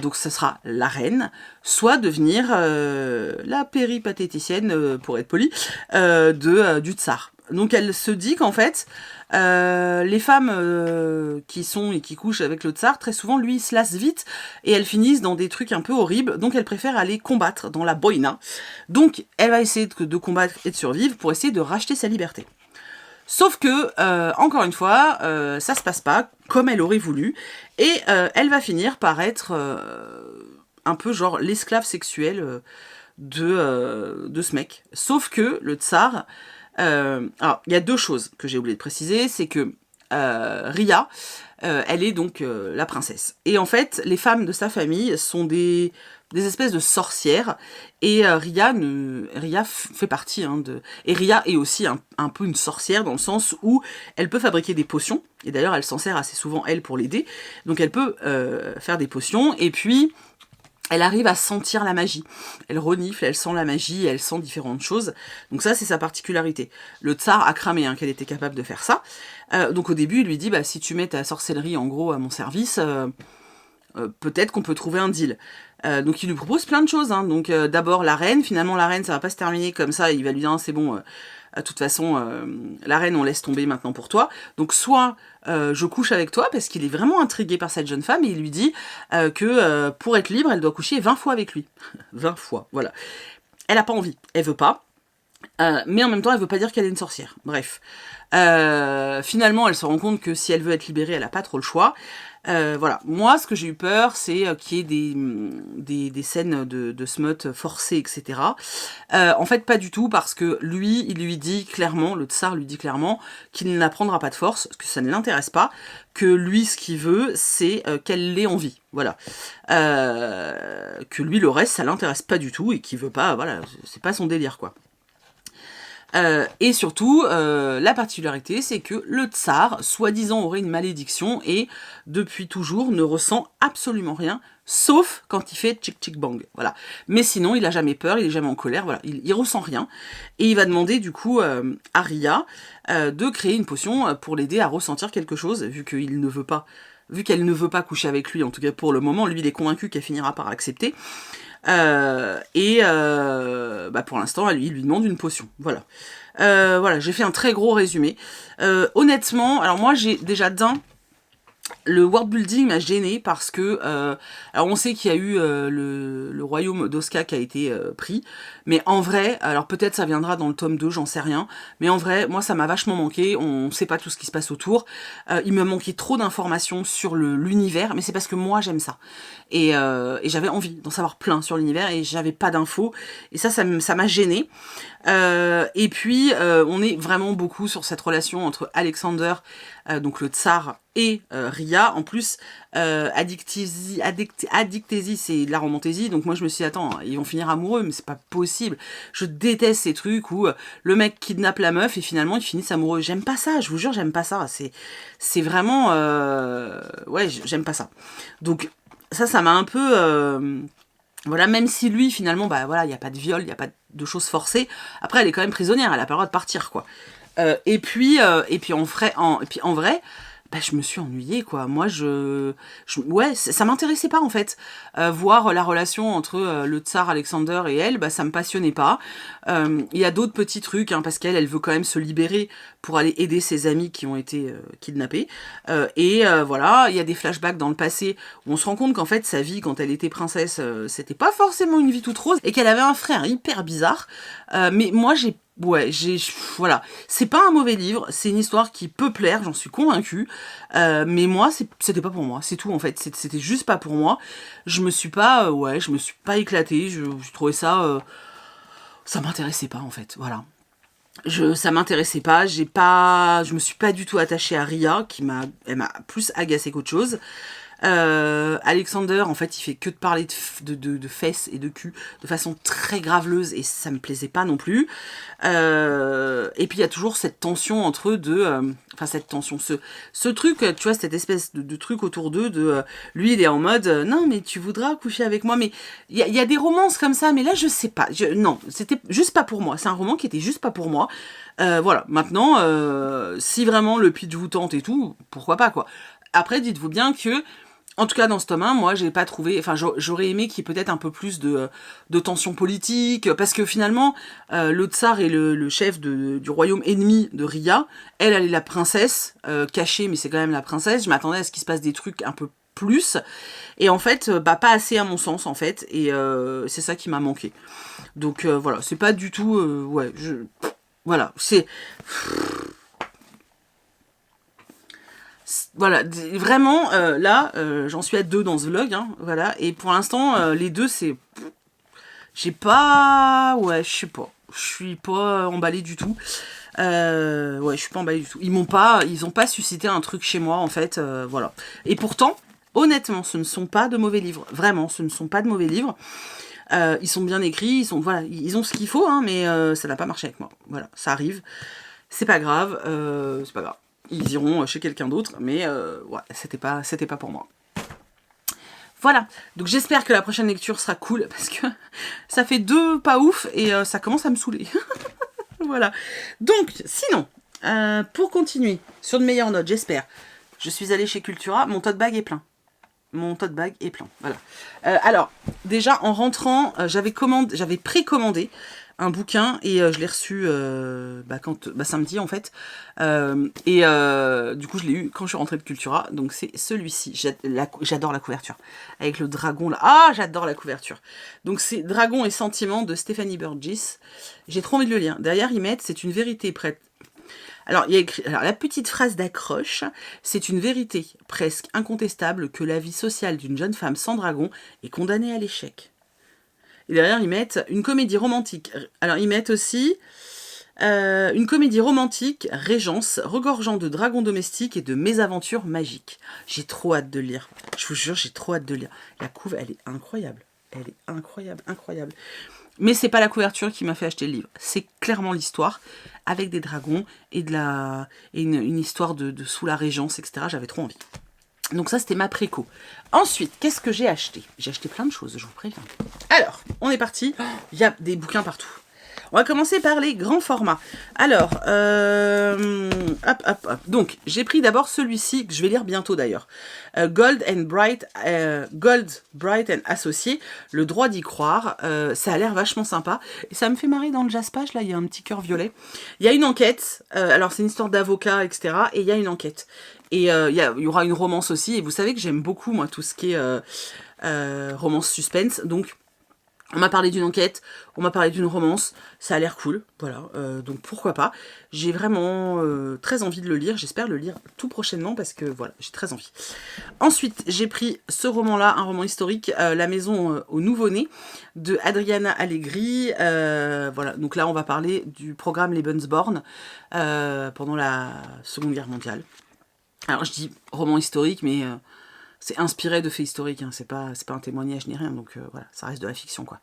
donc ce sera la reine, soit devenir la péripatéticienne, pour être poli, du tsar. Donc elle se dit qu'en fait, les femmes qui sont et qui couchent avec le tsar, très souvent, lui, ils se lassent vite et elles finissent dans des trucs un peu horribles, donc elle préfère aller combattre dans la boïna. Donc elle va essayer de combattre et de survivre pour essayer de racheter sa liberté. Sauf que, encore une fois, ça se passe pas comme elle aurait voulu, et elle va finir par être un peu genre l'esclave sexuelle de ce mec. Sauf que le tsar... alors, il y a deux choses que j'ai oublié de préciser, c'est que Ria, elle est donc la princesse. Et en fait, les femmes de sa famille sont des espèces de sorcières, et Ria fait partie de... Et Ria est aussi un peu une sorcière, dans le sens où elle peut fabriquer des potions, et d'ailleurs elle s'en sert assez souvent, elle, pour l'aider. Donc elle peut faire des potions, et puis... elle arrive à sentir la magie. Elle renifle, elle sent la magie, elle sent différentes choses. Donc ça, c'est sa particularité. Le tsar a cramé qu'elle était capable de faire ça. Donc au début, il lui dit, bah, si tu mets ta sorcellerie, en gros, à mon service, peut-être qu'on peut trouver un deal. Donc il lui propose plein de choses. Donc d'abord la reine. Finalement, la reine, ça va pas se terminer comme ça. Il va lui dire, c'est bon... de toute façon, la reine, on laisse tomber maintenant pour toi. Donc soit je couche avec toi, parce qu'il est vraiment intrigué par cette jeune femme, et il lui dit que pour être libre, elle doit coucher 20 fois avec lui. 20 fois, voilà. Elle a pas envie, elle veut pas. Mais en même temps, elle veut pas dire qu'elle est une sorcière. Bref. Finalement, elle se rend compte que si elle veut être libérée, elle a pas trop le choix. Voilà, moi ce que j'ai eu peur, c'est qu'il y ait des scènes de smut forcées, etc. En fait, pas du tout, parce que lui, il lui dit clairement, le tsar lui dit clairement qu'il n'apprendra pas de force, que ça ne l'intéresse pas, que lui, ce qu'il veut, c'est qu'elle l'ait en vie. Voilà. Que lui, le reste, ça l'intéresse pas du tout, et qu'il veut pas, voilà, c'est pas son délire, quoi. Et surtout, la particularité, c'est que le tsar, soi-disant, aurait une malédiction et, depuis toujours, ne ressent absolument rien, sauf quand il fait tchic tchic bang. Voilà. Mais sinon, il a jamais peur, il est jamais en colère, voilà. Il ressent rien. Et il va demander, du coup, à Ria de créer une potion pour l'aider à ressentir quelque chose, vu qu'elle ne veut pas coucher avec lui, en tout cas pour le moment, lui, il est convaincu qu'elle finira par accepter. Pour l'instant, il lui demande une potion. Voilà. Voilà, j'ai fait un très gros résumé. Honnêtement, alors moi, j'ai déjà le world building m'a gêné parce que alors on sait qu'il y a eu le royaume d'Osca qui a été pris, mais en vrai, alors peut-être ça viendra dans le tome 2, j'en sais rien, mais en vrai, moi ça m'a vachement manqué, on sait pas tout ce qui se passe autour, il me manquait trop d'informations sur l'univers, mais c'est parce que moi j'aime ça, et j'avais envie d'en savoir plein sur l'univers, et j'avais pas d'infos, et ça m'a gêné. Et puis on est vraiment beaucoup sur cette relation entre Alexander, donc le tsar, et Ria. En plus, Addictésie, c'est de la romantaisie, donc moi je me suis dit, attends, ils vont finir amoureux, mais c'est pas possible. Je déteste ces trucs où le mec kidnappe la meuf et finalement ils finissent amoureux. J'aime pas ça, je vous jure, j'aime pas ça. C'est vraiment... ouais, j'aime pas ça. Donc ça m'a un peu... voilà, même si lui, finalement, bah voilà, il n'y a pas de viol, il n'y a pas de choses forcées. Après, elle est quand même prisonnière, elle a pas le droit de partir, quoi. Et puis en vrai, bah, je me suis ennuyée, quoi. Moi, ouais, ça m'intéressait pas, en fait. Voir la relation entre le tsar Alexander et elle, bah, ça me passionnait pas. Il y a d'autres petits trucs, parce qu'elle veut quand même se libérer pour aller aider ses amis qui ont été kidnappés. Voilà, il y a des flashbacks dans le passé où on se rend compte qu'en fait, sa vie, quand elle était princesse, c'était pas forcément une vie toute rose, et qu'elle avait un frère hyper bizarre. Mais moi, voilà, c'est pas un mauvais livre, c'est une histoire qui peut plaire, j'en suis convaincue, mais moi, c'était pas pour moi, c'est tout en fait, c'était juste pas pour moi, je me suis pas éclatée, je trouvais ça, ça m'intéressait pas en fait, voilà. Ça m'intéressait pas, je me suis pas du tout attachée à Ria, elle m'a plus agacée qu'autre chose. Alexander, en fait, il fait que de parler de fesses et de cul de façon très graveleuse et ça me plaisait pas non plus. Et puis il y a toujours cette tension entre eux enfin cette tension, ce truc, tu vois, cette espèce de truc autour d'eux, lui il est en mode non mais tu voudras coucher avec moi, mais il y a des romances comme ça, mais là je sais pas, non, c'était juste pas pour moi, c'est un roman qui était juste pas pour moi. Voilà, maintenant, si vraiment le pitch vous tente et tout, pourquoi pas quoi. Après, dites-vous bien que, en tout cas dans ce tome 1, moi j'ai pas trouvé, enfin j'aurais aimé qu'il y ait peut-être un peu plus de tension politique, parce que finalement, le tsar est le chef du royaume ennemi de Ria, elle est la princesse, cachée, mais c'est quand même la princesse, je m'attendais à ce qu'il se passe des trucs un peu plus, et en fait, pas assez à mon sens en fait, et c'est ça qui m'a manqué. Donc voilà, c'est pas du tout, ouais, voilà, c'est... Voilà, vraiment, là, j'en suis à 2 dans ce vlog, hein, voilà, et pour l'instant, les 2, c'est... J'ai pas... Ouais, je sais pas. Je suis pas emballée du tout. Ouais, je suis pas emballée du tout. Ils ont pas suscité un truc chez moi, en fait, voilà. Et pourtant, honnêtement, ce ne sont pas de mauvais livres. Vraiment, ce ne sont pas de mauvais livres. Ils sont bien écrits, voilà, ils ont ce qu'il faut, hein, mais ça n'a pas marché avec moi. Voilà, ça arrive. C'est pas grave, c'est pas grave. Ils iront chez quelqu'un d'autre, mais ouais, c'était pas pour moi. Voilà, donc j'espère que la prochaine lecture sera cool, parce que ça fait 2 pas ouf, et ça commence à me saouler. Voilà, donc, sinon, pour continuer, sur de meilleures notes, j'espère, je suis allée chez Cultura, mon tote bag est plein. Mon tote bag est plein, voilà. Alors, déjà, en rentrant, j'avais précommandé un bouquin et je l'ai reçu samedi en fait, du coup je l'ai eu quand je suis rentrée de Cultura, donc c'est celui-ci. J'adore la couverture avec le dragon là, j'adore la couverture. Donc c'est Dragon et Sentiments de Stephanie Burgess. J'ai trop envie de le lire. Derrière ils mettent c'est une vérité prête. Alors, il y a écrit, la petite phrase d'accroche, c'est une vérité presque incontestable que la vie sociale d'une jeune femme sans dragon est condamnée à l'échec. Et derrière, ils mettent une comédie romantique. Alors, ils mettent aussi une comédie romantique, Régence, regorgeant de dragons domestiques et de mésaventures magiques. J'ai trop hâte de lire. Je vous jure, j'ai trop hâte de lire. La couve, elle est incroyable. Elle est incroyable, incroyable. Mais c'est pas la couverture qui m'a fait acheter le livre. C'est clairement l'histoire, avec des dragons et une histoire de sous la Régence, etc. J'avais trop envie. Donc ça, c'était ma préco. Ensuite, qu'est-ce que j'ai acheté? J'ai acheté plein de choses, je vous préviens. Alors, on est parti. Il y a des bouquins partout. On va commencer par les grands formats. Alors, hop. Donc, j'ai pris d'abord celui-ci, que je vais lire bientôt d'ailleurs. Gold, Bright and Associés, le droit d'y croire. Ça a l'air vachement sympa. Et ça me fait marrer dans le jaspage, là, il y a un petit cœur violet. Il y a une enquête. Alors, c'est une histoire d'avocat, etc. Et il y a une enquête. Et il y aura une romance aussi. Et vous savez que j'aime beaucoup, moi, tout ce qui est romance suspense. Donc, on m'a parlé d'une enquête, on m'a parlé d'une romance, ça a l'air cool, voilà, donc pourquoi pas. J'ai vraiment très envie de le lire, j'espère le lire tout prochainement parce que voilà, j'ai très envie. Ensuite, j'ai pris ce roman-là, un roman historique, La maison au nouveau-né, de Adriana Allegri. Voilà, donc là on va parler du programme Lebensborn pendant la Seconde Guerre mondiale. Alors je dis roman historique, mais... c'est inspiré de faits historiques, hein. C'est pas un témoignage ni rien, donc voilà, ça reste de la fiction, quoi.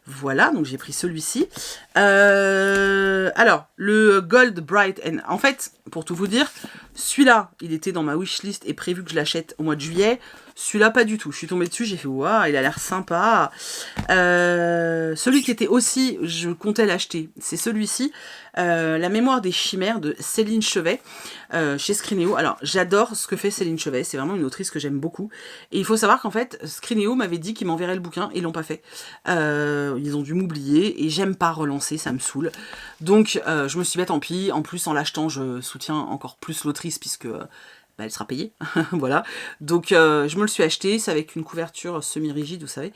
Voilà, donc j'ai pris celui-ci. Alors, le Gold, Bright and... En fait, pour tout vous dire, celui-là, il était dans ma wishlist et prévu que je l'achète au mois de juillet. Celui-là, pas du tout. Je suis tombée dessus, j'ai fait, waouh, il a l'air sympa. Celui qui était aussi, je comptais l'acheter, c'est celui-ci, La mémoire des chimères de Céline Chevet, chez Scrinéo. Alors, j'adore ce que fait Céline Chevet, c'est vraiment une autrice que j'aime beaucoup. Et il faut savoir qu'en fait, Scrinéo m'avait dit qu'ils m'enverraient le bouquin, et ils l'ont pas fait. Ils ont dû m'oublier, et j'aime pas relancer, ça me saoule. Donc, je me suis dit, bah, tant pis. En plus, en l'achetant, je soutiens encore plus l'autrice, puisque... elle sera payée, voilà. Donc je me le suis acheté, c'est avec une couverture semi-rigide, vous savez.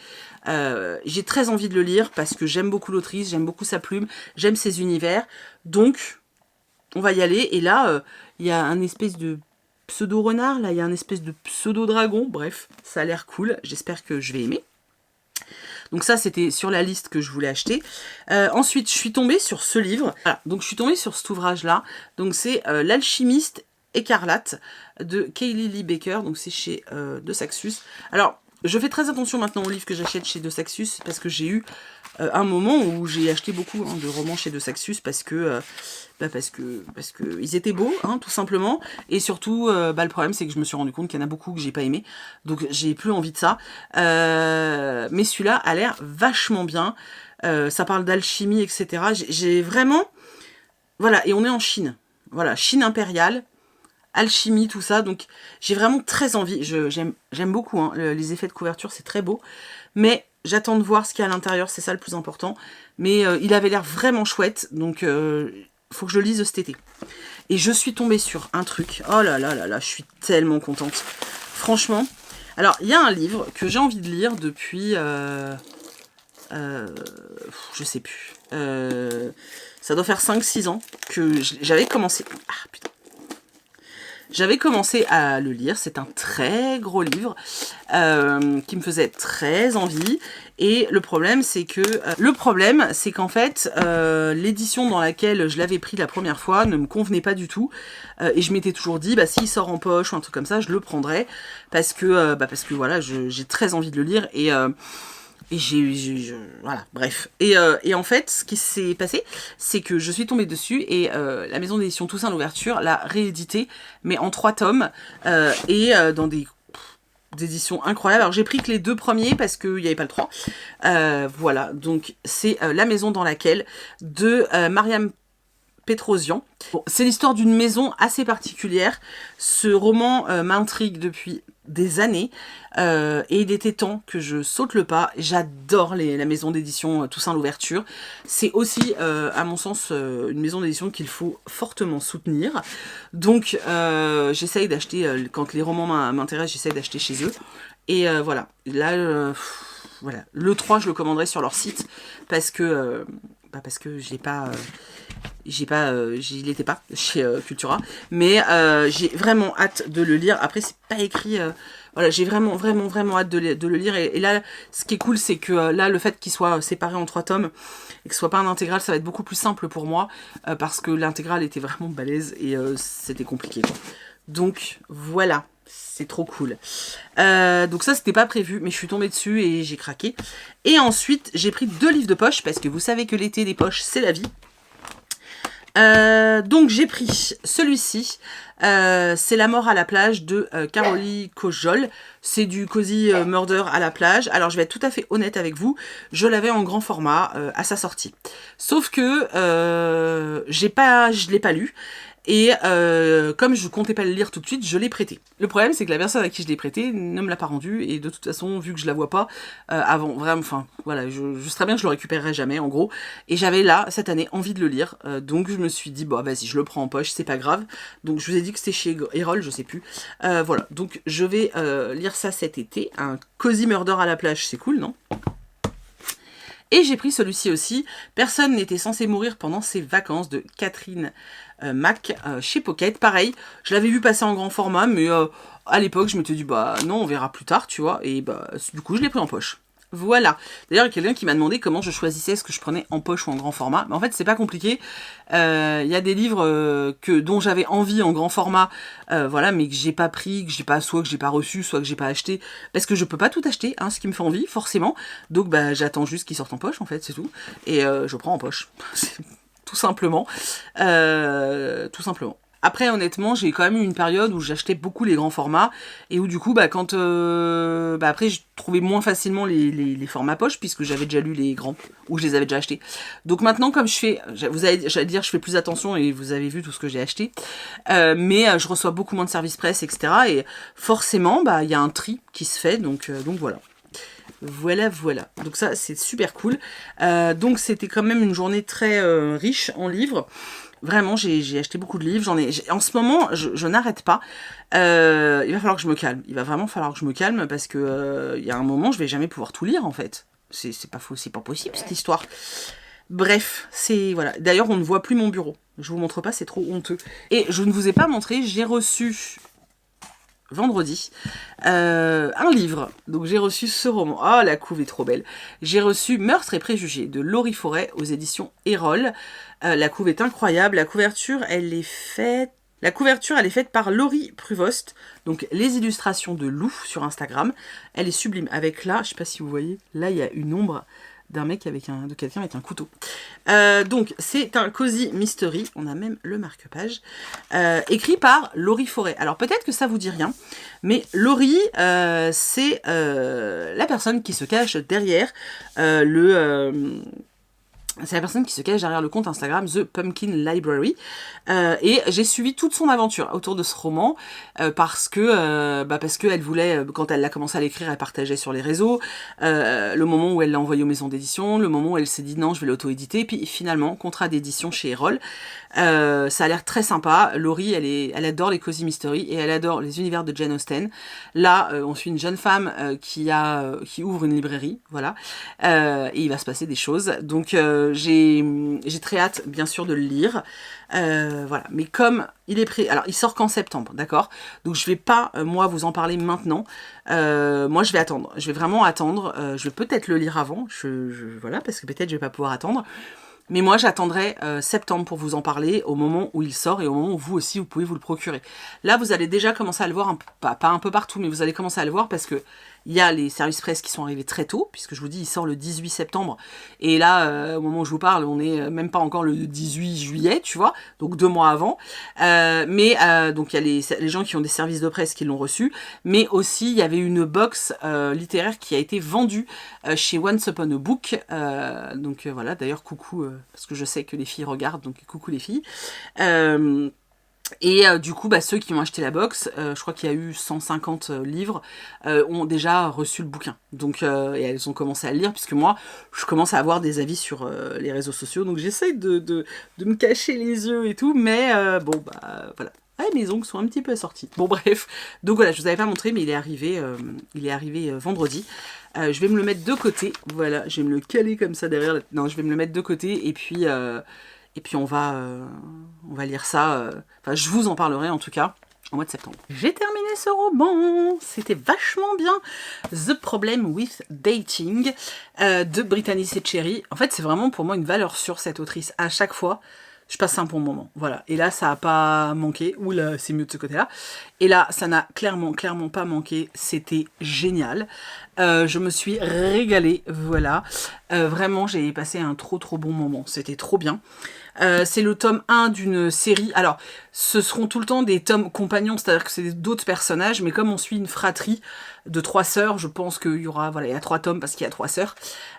J'ai très envie de le lire parce que j'aime beaucoup l'autrice, j'aime beaucoup sa plume, j'aime ses univers. Donc on va y aller. Et là, il y a un espèce de pseudo-renard, là il y a un espèce de pseudo-dragon. Bref, ça a l'air cool, j'espère que je vais aimer. Donc ça, c'était sur la liste que je voulais acheter. Ensuite, je suis tombée sur ce livre. Voilà, donc je suis tombée sur cet ouvrage-là. Donc c'est L'alchimiste Écarlate de Kaylee Lee Baker, donc c'est chez De Saxus. Alors, je fais très attention maintenant aux livres que j'achète chez De Saxus, parce que j'ai eu un moment où j'ai acheté beaucoup de romans chez De Saxus, parce que ils étaient beaux, tout simplement, et surtout, le problème c'est que je me suis rendu compte qu'il y en a beaucoup que j'ai pas aimé, donc j'ai plus envie de ça, mais celui-là a l'air vachement bien, ça parle d'alchimie, etc. J'ai vraiment, voilà, et on est en Chine, voilà, Chine impériale, alchimie, tout ça, donc j'ai vraiment très envie, j'aime beaucoup, les effets de couverture, c'est très beau, mais j'attends de voir ce qu'il y a à l'intérieur, c'est ça le plus important, mais il avait l'air vraiment chouette, donc faut que je le lise cet été. Et je suis tombée sur un truc, oh là là là là, je suis tellement contente, franchement. Alors, il y a un livre que j'ai envie de lire depuis, je sais plus, ça doit faire 5-6 ans que j'avais commencé, j'avais commencé à le lire, c'est un très gros livre qui me faisait très envie. Et le problème, c'est qu'en fait, l'édition dans laquelle je l'avais pris la première fois ne me convenait pas du tout. Et je m'étais toujours dit, s'il sort en poche ou un truc comme ça, je le prendrais. Parce que voilà, j'ai très envie de le lire. Et voilà, bref. Et en fait, ce qui s'est passé, c'est que je suis tombée dessus et la maison d'édition Toussaint Louverture l'a réédité, mais en 3 tomes dans des éditions incroyables. Alors j'ai pris que les 2 premiers parce qu'il n'y avait pas le 3. Voilà, donc c'est La maison dans laquelle de Mariam Petrosian. Bon, c'est l'histoire d'une maison assez particulière. Ce roman m'intrigue depuis des années et il était temps que je saute le pas. J'adore la maison d'édition Toussaint Louverture. C'est aussi, à mon sens, une maison d'édition qu'il faut fortement soutenir. Donc, j'essaye d'acheter, quand les romans m'intéressent, j'essaye d'acheter chez eux. Et voilà, là, voilà. Le 3, je le commanderai sur leur site parce que il n'était pas chez Cultura, mais j'ai vraiment hâte de le lire. Après, c'est pas écrit, voilà, j'ai vraiment hâte de le lire. Et là, ce qui est cool, c'est que là, le fait qu'il soit séparé en 3 tomes et que ce soit pas un intégral, ça va être beaucoup plus simple pour moi parce que l'intégral était vraiment balèze et c'était compliqué, quoi. Donc voilà, c'est trop cool. Donc ça, c'était pas prévu, mais je suis tombée dessus et j'ai craqué. Et ensuite, j'ai pris 2 livres de poche parce que vous savez que l'été des poches, c'est la vie. Donc j'ai pris celui-ci, c'est La mort à la plage de Caroline Kojol. C'est du cozy murder à la plage. Alors je vais être tout à fait honnête avec vous, je l'avais en grand format à sa sortie. Sauf que je l'ai pas lu. Et comme je comptais pas le lire tout de suite, je l'ai prêté. Le problème, c'est que la personne à qui je l'ai prêté ne me l'a pas rendu. Et de toute façon, vu que je la vois pas avant, vraiment, enfin, voilà, je sais très bien que je le récupérerai jamais, en gros. Et j'avais là, cette année, envie de le lire. Donc je me suis dit, bon, vas-y, je le prends en poche, c'est pas grave. Donc je vous ai dit que c'était chez Erol, je sais plus. Voilà, donc je vais lire ça cet été. Un cozy murder à la plage, c'est cool, non ? Et j'ai pris celui-ci aussi, Personne n'était censé mourir pendant ses vacances de Catherine Mac chez Pocket. Pareil, je l'avais vu passer en grand format, mais à l'époque, je m'étais dit, non, on verra plus tard, tu vois. Et du coup, je l'ai pris en poche. Voilà. D'ailleurs, il y a quelqu'un qui m'a demandé comment je choisissais ce que je prenais en poche ou en grand format. Mais en fait, c'est pas compliqué. Il y a des livres dont j'avais envie en grand format, voilà, mais que j'ai pas pris, soit que j'ai pas reçu, soit que j'ai pas acheté, parce que je peux pas tout acheter, ce qui me fait envie, forcément. Donc, j'attends juste qu'ils sortent en poche, en fait, c'est tout. Et je prends en poche. Tout simplement. Tout simplement. Après, honnêtement, j'ai quand même eu une période où j'achetais beaucoup les grands formats et où du coup, quand après, je trouvais moins facilement les formats poche puisque j'avais déjà lu les grands ou je les avais déjà achetés. Donc maintenant, comme je fais, je fais plus attention et vous avez vu tout ce que j'ai acheté, mais je reçois beaucoup moins de services presse, etc. Et forcément, il y a un tri qui se fait, donc voilà. Voilà. Donc ça, c'est super cool. Donc c'était quand même une journée très riche en livres. Vraiment, j'ai acheté beaucoup de livres. En ce moment, je n'arrête pas. Il va falloir que je me calme. Il va vraiment falloir que je me calme parce que il y a un moment, je vais jamais pouvoir tout lire en fait. C'est pas faux, c'est pas possible cette histoire. Bref, voilà. D'ailleurs, on ne voit plus mon bureau. Je vous montre pas, c'est trop honteux. Et je ne vous ai pas montré, j'ai reçu vendredi un livre. Donc j'ai reçu ce roman. Oh, la couve est trop belle. J'ai reçu Meurtres et préjugés de Laurie Forêt aux éditions Erol. La couve est incroyable. La couverture, elle est faite La couverture, elle est faite par Laurie Pruvost, donc les illustrations de Lou sur Instagram. Elle est sublime. Avec là, je sais pas si vous voyez, là il y a une ombre d'un mec de quelqu'un avec un couteau. Donc c'est un cozy mystery, on a même le marque-page, écrit par Laurie Forêt. Alors peut-être que ça vous dit rien, mais Laurie, c'est la personne qui se cache derrière c'est la personne qui se cache derrière le compte Instagram The Pumpkin Library. Et j'ai suivi toute son aventure autour de ce roman parce que elle voulait, quand elle a commencé à l'écrire, elle partageait sur les réseaux, le moment où elle l'a envoyé aux maisons d'édition, le moment où elle s'est dit non, je vais l'auto-éditer, puis finalement, contrat d'édition chez Erol. Ça a l'air très sympa. Laurie, elle adore les cozy mystery et elle adore les univers de Jane Austen. Là, on suit une jeune femme qui ouvre une librairie, voilà, et il va se passer des choses. Donc j'ai très hâte, bien sûr, de le lire. Voilà, mais comme il est prêt, alors il sort qu'en septembre, d'accord. Donc je vais pas moi vous en parler maintenant. Moi je vais attendre. Je vais vraiment attendre. Je vais peut-être le lire avant. Voilà, parce que peut-être je vais pas pouvoir attendre. Mais moi, j'attendrai septembre pour vous en parler au moment où il sort et au moment où vous aussi, vous pouvez vous le procurer. Là, vous allez déjà commencer à le voir, pas un peu partout, mais vous allez commencer à le voir parce que il y a les services presse qui sont arrivés très tôt, puisque je vous dis, il sort le 18 septembre. Et là, au moment où je vous parle, on n'est même pas encore le 18 juillet, tu vois, donc 2 mois avant. Donc il y a les gens qui ont des services de presse qui l'ont reçu, mais aussi il y avait une box littéraire qui a été vendue chez Once Upon a Book. Voilà, d'ailleurs, coucou, parce que je sais que les filles regardent, donc coucou les filles. Du coup, ceux qui ont acheté la box, je crois qu'il y a eu 150 livres, ont déjà reçu le bouquin. Donc, et elles ont commencé à le lire, puisque moi, je commence à avoir des avis sur les réseaux sociaux. Donc, j'essaye de me cacher les yeux et tout, mais voilà. Ah, mes ongles sont un petit peu assortis. Bon, bref. Donc voilà, je vous avais pas montré, mais il est arrivé vendredi. Je vais me le mettre de côté. Voilà, je vais me le caler comme ça derrière. Non, je vais me le mettre de côté, et puis on va lire ça. Enfin, je vous en parlerai en tout cas au mois de septembre. J'ai terminé ce roman. C'était vachement bien. The Problem with Dating de Brittany Setcheri. En fait, c'est vraiment pour moi une valeur sûre, cette autrice. À chaque fois, je passe un bon moment. Voilà. Et là, ça n'a pas manqué. Oula, c'est mieux de ce côté-là. Et là, ça n'a clairement pas manqué. C'était génial. Je me suis régalée. Voilà. Vraiment, j'ai passé un trop bon moment. C'était trop bien. C'est le tome 1 d'une série. Alors, ce seront tout le temps des tomes compagnons, c'est-à-dire que c'est d'autres personnages, mais comme on suit une fratrie de 3 sœurs, je pense qu'il y aura, voilà, il y a 3 tomes parce qu'il y a 3 sœurs.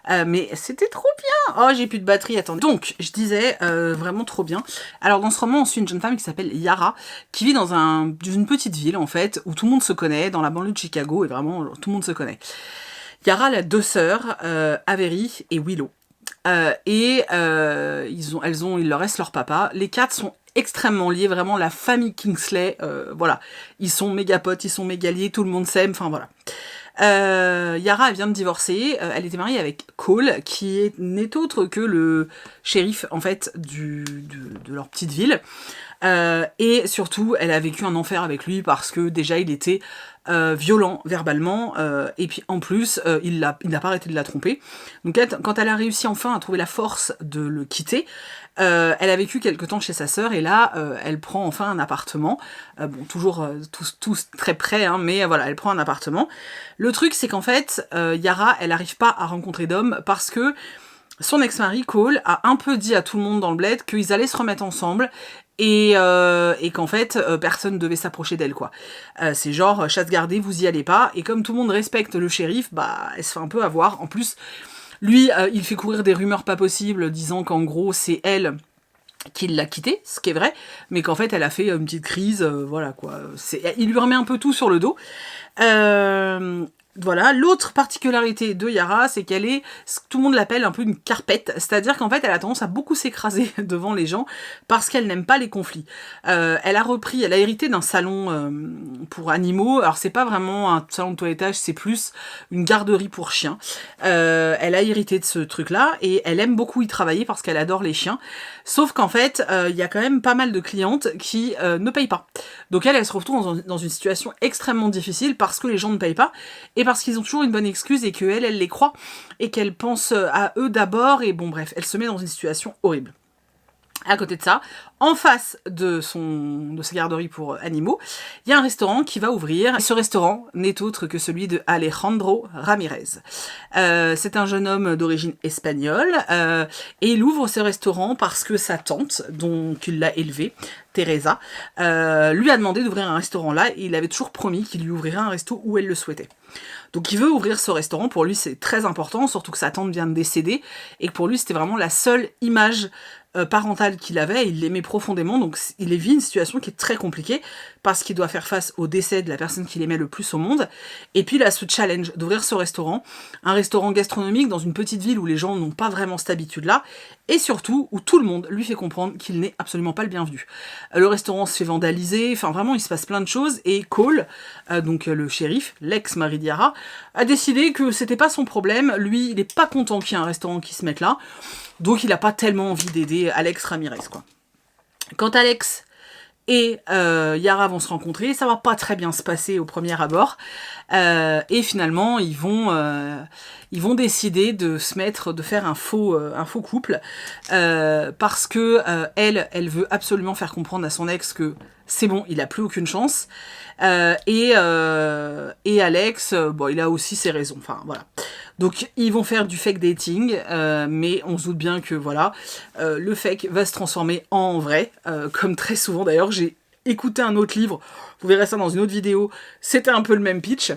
Mais c'était trop bien. Oh, j'ai plus de batterie, attendez. Donc, je disais, vraiment trop bien. Alors, dans ce roman, on suit une jeune femme qui s'appelle Yara, qui vit dans une petite ville, en fait, où tout le monde se connaît, dans la banlieue de Chicago, et vraiment, tout le monde se connaît. Yara, elle a 2 sœurs, Avery et Willow. Il leur reste leur papa. Les 4 sont extrêmement liés, vraiment la famille Kingsley, voilà. Ils sont méga potes, ils sont méga liés, tout le monde s'aime, enfin voilà. Yara, elle vient de divorcer, elle était mariée avec Cole, qui n'est autre que le shérif, en fait, de leur petite ville. Et surtout, elle a vécu un enfer avec lui parce que déjà, il était violent verbalement, et puis en plus, il n'a pas arrêté de la tromper. Donc quand elle a réussi enfin à trouver la force de le quitter, elle a vécu quelque temps chez sa sœur, et là, elle prend enfin un appartement. Bon, toujours tous très près, hein, mais voilà, elle prend un appartement. Le truc, c'est qu'en fait, Yara, elle n'arrive pas à rencontrer d'homme parce que son ex-mari, Cole, a un peu dit à tout le monde dans le bled qu'ils allaient se remettre ensemble, et qu'en fait, personne devait s'approcher d'elle, quoi. C'est genre, chasse gardée, vous y allez pas, et comme tout le monde respecte le shérif, elle se fait un peu avoir. En plus, lui, il fait courir des rumeurs pas possibles, disant qu'en gros, c'est elle qui l'a quitté, ce qui est vrai, mais qu'en fait, elle a fait une petite crise, voilà, quoi. Il lui remet un peu tout sur le dos. Voilà, l'autre particularité de Yara, c'est qu'elle est, tout le monde l'appelle un peu une carpette, c'est-à-dire qu'en fait, elle a tendance à beaucoup s'écraser devant les gens parce qu'elle n'aime pas les conflits. Elle a hérité d'un salon pour animaux, alors c'est pas vraiment un salon de toilettage, c'est plus une garderie pour chiens. Elle a hérité de ce truc-là et elle aime beaucoup y travailler parce qu'elle adore les chiens, sauf qu'en fait, il y a quand même pas mal de clientes qui ne payent pas. Donc elle se retrouve dans une situation extrêmement difficile parce que les gens ne payent pas, et parce qu'ils ont toujours une bonne excuse et qu'elle les croit et qu'elle pense à eux d'abord, et bon bref, elle se met dans une situation horrible. À côté de ça, en face de sa garderie pour animaux, il y a un restaurant qui va ouvrir. Ce restaurant n'est autre que celui de Alejandro Ramirez. C'est un jeune homme d'origine espagnole et il ouvre ce restaurant parce que sa tante, dont il l'a élevé, Teresa, lui a demandé d'ouvrir un restaurant là et il avait toujours promis qu'il lui ouvrirait un resto où elle le souhaitait. Donc il veut ouvrir ce restaurant, pour lui c'est très important, surtout que sa tante vient de décéder et que pour lui c'était vraiment la seule image parentale qu'il avait, il l'aimait profondément, donc il vit une situation qui est très compliquée parce qu'il doit faire face au décès de la personne qu'il aimait le plus au monde, et puis il a ce challenge d'ouvrir ce restaurant, un restaurant gastronomique dans une petite ville où les gens n'ont pas vraiment cette habitude-là, et surtout où tout le monde lui fait comprendre qu'il n'est absolument pas le bienvenu. Le restaurant se fait vandaliser, enfin vraiment il se passe plein de choses, et Cole, donc le shérif, l'ex-mari d'Yara, a décidé que c'était pas son problème, lui il est pas content qu'il y ait un restaurant qui se mette là, donc il n'a pas tellement envie d'aider Alex Ramirez, quoi. Quand Alex et Yara vont se rencontrer, ça va pas très bien se passer au premier abord, et finalement ils vont décider de faire un faux couple, parce que elle veut absolument faire comprendre à son ex que c'est bon, il a plus aucune chance, et Alex, bon, il a aussi ses raisons, enfin voilà. Donc ils vont faire du fake dating, mais on se doute bien que voilà, le fake va se transformer en vrai, comme très souvent d'ailleurs. J'ai écouté un autre livre, vous verrez ça dans une autre vidéo, c'était un peu le même pitch.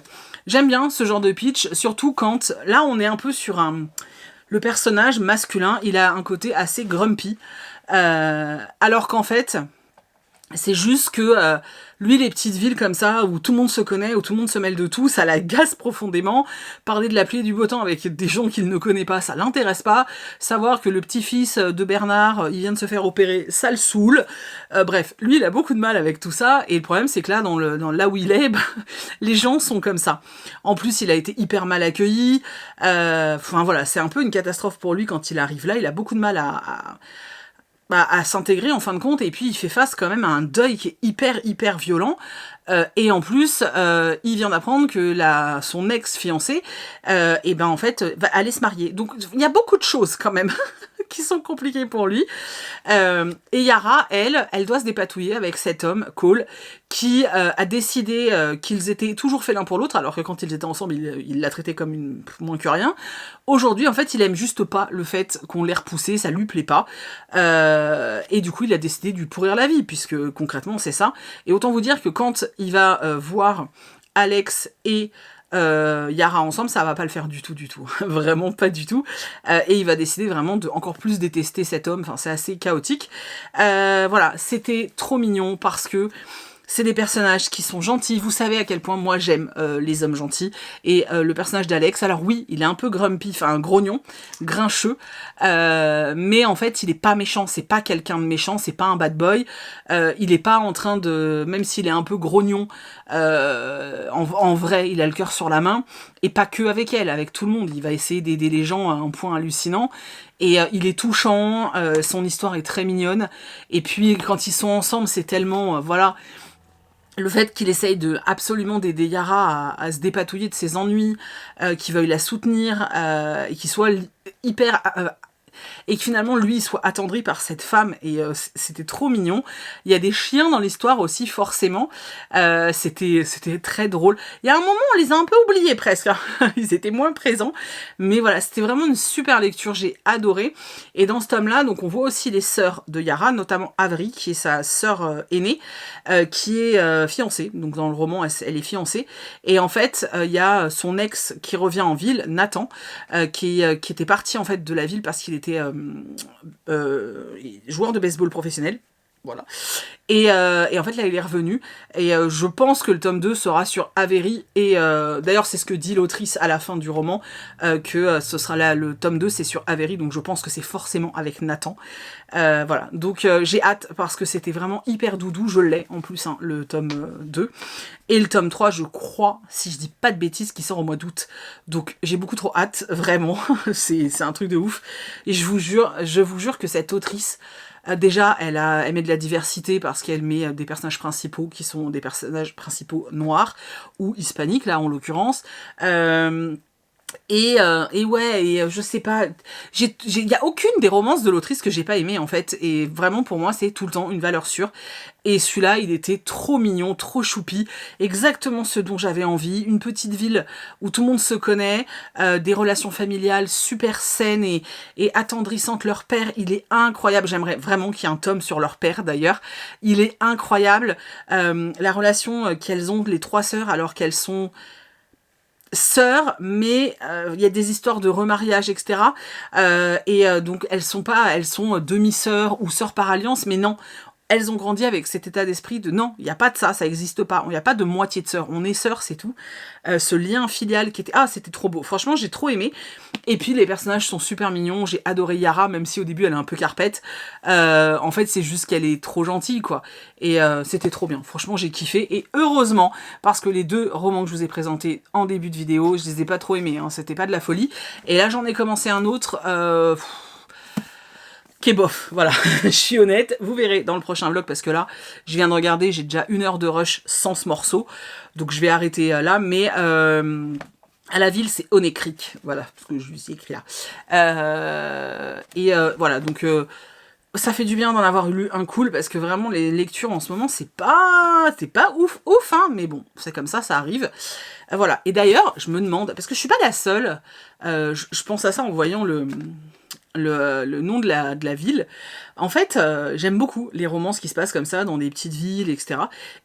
J'aime bien ce genre de pitch, surtout quand, là on est un peu sur le personnage masculin, il a un côté assez grumpy, alors qu'en fait, c'est juste que lui, les petites villes comme ça, où tout le monde se connaît, où tout le monde se mêle de tout, ça l'agace profondément. Parler de la pluie et du beau temps avec des gens qu'il ne connaît pas, ça l'intéresse pas. Savoir que le petit-fils de Bernard, il vient de se faire opérer, ça le saoule. Bref, lui, il a beaucoup de mal avec tout ça. Et le problème, c'est que là, là où il est, bah, les gens sont comme ça. En plus, il a été hyper mal accueilli. Enfin voilà, c'est un peu une catastrophe pour lui quand il arrive là. Il a beaucoup de mal à s'intégrer en fin de compte, et puis il fait face quand même à un deuil qui est hyper violent, et en plus il vient d'apprendre que son ex-fiancé et ben en fait va aller se marier, donc il y a beaucoup de choses quand même qui sont compliquées pour lui, et Yara, elle doit se dépatouiller avec cet homme, Cole, qui a décidé qu'ils étaient toujours faits l'un pour l'autre, alors que quand ils étaient ensemble, il l'a traité comme moins que rien. Aujourd'hui, en fait, il aime juste pas le fait qu'on l'ait repoussé, ça lui plaît pas. Et du coup, il a décidé de lui pourrir la vie, puisque concrètement, c'est ça. Et autant vous dire que quand il va voir Alex et Yara ensemble, ça va pas le faire du tout. Vraiment pas du tout. Et il va décider vraiment de encore plus détester cet homme. Enfin, c'est assez chaotique. Voilà, c'était trop mignon parce que c'est des personnages qui sont gentils. Vous savez à quel point moi j'aime les hommes gentils. Et le personnage d'Alex, alors oui, il est un peu grumpy, enfin un grognon, grincheux. Mais en fait, il est pas méchant. C'est pas quelqu'un de méchant. C'est pas un bad boy. Il est pas en train de... Même s'il est un peu grognon, en vrai, il a le cœur sur la main. Et pas que avec elle, avec tout le monde. Il va essayer d'aider les gens à un point hallucinant. Et il est touchant. Son histoire est très mignonne. Et puis, quand ils sont ensemble, c'est tellement... voilà... Le fait qu'il essaye absolument d'aider Yara à se dépatouiller de ses ennuis, qu'il veuille la soutenir, et qu'il soit hyper... et que finalement, lui, il soit attendri par cette femme, et c'était trop mignon. Il y a des chiens dans l'histoire aussi, forcément. C'était très drôle. Il y a un moment, on les a un peu oubliés, presque. Hein. Ils étaient moins présents. Mais voilà, c'était vraiment une super lecture, j'ai adoré. Et dans ce tome-là, donc on voit aussi les sœurs de Yara, notamment Avery, qui est sa sœur aînée, qui est fiancée. Donc dans le roman, elle est fiancée. Et en fait, il y a son ex qui revient en ville, Nathan, qui était parti en fait de la ville parce qu'il était joueur de baseball professionnel. Voilà. Et en fait, là, il est revenu. Et je pense que le tome 2 sera sur Avery. Et d'ailleurs, c'est ce que dit l'autrice à la fin du roman, que ce sera là, le tome 2, c'est sur Avery. Donc, je pense que c'est forcément avec Nathan. Voilà. Donc, j'ai hâte parce que c'était vraiment hyper doudou. Je l'ai, en plus, hein, le tome 2. Et le tome 3, je crois, si je dis pas de bêtises, qui sort au mois d'août. Donc, j'ai beaucoup trop hâte, vraiment. c'est un truc de ouf. Et je vous jure que cette autrice... Déjà, elle met de la diversité parce qu'elle met des personnages principaux qui sont des personnages principaux noirs ou hispaniques, là en l'occurrence. Et ouais, je sais pas, y a aucune des romances de l'autrice que j'ai pas aimé en fait, et vraiment pour moi c'est tout le temps une valeur sûre. Et celui-là, il était trop mignon, trop choupi, exactement ce dont j'avais envie. Une petite ville où tout le monde se connaît, des relations familiales super saines et attendrissantes. Leur père, il est incroyable. J'aimerais vraiment qu'il y ait un tome sur leur père d'ailleurs. Il est incroyable. La relation qu'elles ont, les 3 sœurs, alors qu'elles sont sœurs, mais il y a des histoires de remariage, etc. Donc elles sont demi-sœurs ou sœurs par alliance, mais non. Elles ont grandi avec cet état d'esprit de non, il n'y a pas de ça n'existe pas. Il n'y a pas de moitié de sœurs, on est sœurs, c'est tout. Ce lien filial qui était... Ah, c'était trop beau. Franchement, j'ai trop aimé. Et puis, les personnages sont super mignons. J'ai adoré Yara, même si au début, elle est un peu carpette. En fait, c'est juste qu'elle est trop gentille, quoi. Et c'était trop bien. Franchement, j'ai kiffé. Et heureusement, parce que les 2 romans que je vous ai présentés en début de vidéo, je les ai pas trop aimés. Hein. C'était pas de la folie. Et là, j'en ai commencé un autre... qui est bof, voilà, je suis honnête, vous verrez dans le prochain vlog, parce que là, je viens de regarder, j'ai déjà 1 heure de rush sans ce morceau, donc je vais arrêter là, mais à la ville, c'est Honey Creek, voilà, parce que je lui ai écrit là. Voilà, donc ça fait du bien d'en avoir lu un cool, parce que vraiment, les lectures en ce moment, c'est pas ouf, hein, mais bon, c'est comme ça arrive. Voilà, et d'ailleurs, je me demande, parce que je suis pas la seule, je pense à ça en voyant le nom de la ville. En fait, j'aime beaucoup les romances qui se passent comme ça, dans des petites villes, etc.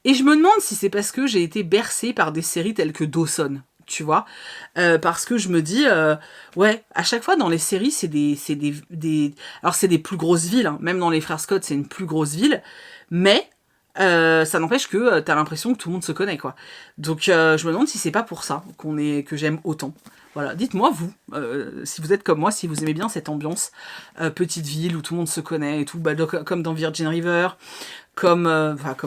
Et je me demande si c'est parce que j'ai été bercée par des séries telles que Dawson, tu vois. Parce que je me dis, ouais, à chaque fois dans les séries, c'est alors c'est des plus grosses villes, hein. Même dans les Frères Scott, c'est une plus grosse ville, mais... ça n'empêche que t'as l'impression que tout le monde se connaît, quoi. Donc je me demande si c'est pas pour ça que j'aime autant. Voilà, dites-moi vous, si vous êtes comme moi, si vous aimez bien cette ambiance petite ville où tout le monde se connaît et tout, comme dans Virgin River, comme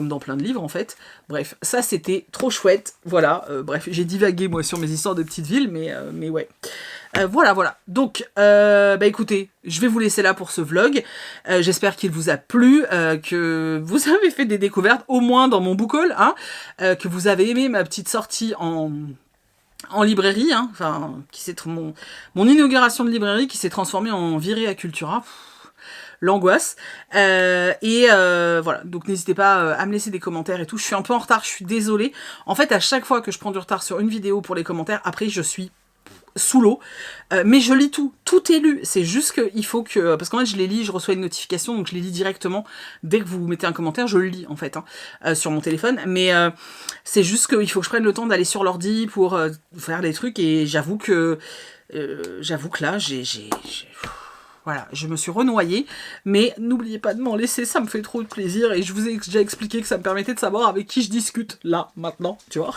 dans plein de livres en fait. Bref, ça c'était trop chouette. Voilà, bref, j'ai divagué moi sur mes histoires de petites villes, mais ouais. Voilà. Donc, écoutez, je vais vous laisser là pour ce vlog. J'espère qu'il vous a plu, que vous avez fait des découvertes, au moins dans mon book haul, hein, que vous avez aimé ma petite sortie en librairie, hein, mon inauguration de librairie qui s'est transformée en virée à Cultura. L'angoisse. Voilà, donc n'hésitez pas à me laisser des commentaires et tout. Je suis un peu en retard, je suis désolée. En fait, à chaque fois que je prends du retard sur une vidéo pour les commentaires, après je suis sous l'eau, mais je lis tout est lu, c'est juste qu'il faut que, parce qu'en fait je les lis, je reçois une notification, donc je les lis directement, dès que vous mettez un commentaire, je le lis en fait, hein, sur mon téléphone, mais c'est juste qu'il faut que je prenne le temps d'aller sur l'ordi pour faire des trucs, et j'avoue que là, voilà, je me suis renoyée, mais n'oubliez pas de m'en laisser, ça me fait trop de plaisir, et je vous ai déjà expliqué que ça me permettait de savoir avec qui je discute, là, maintenant, tu vois.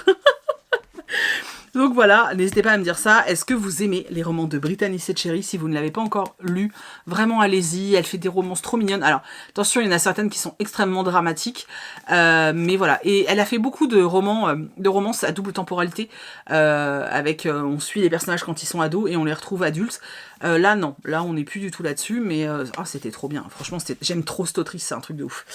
Donc voilà, n'hésitez pas à me dire ça. Est-ce que vous aimez les romans de Brittany Setcheri? Si vous ne l'avez pas encore lu, vraiment allez-y. Elle fait des romances trop mignonnes. Alors, attention, il y en a certaines qui sont extrêmement dramatiques. Mais voilà. Et elle a fait beaucoup de romances à double temporalité. On suit les personnages quand ils sont ados et on les retrouve adultes. Là, non. Là, on n'est plus du tout là-dessus. Mais c'était trop bien. Franchement, j'aime trop cette autrice. C'est un truc de ouf.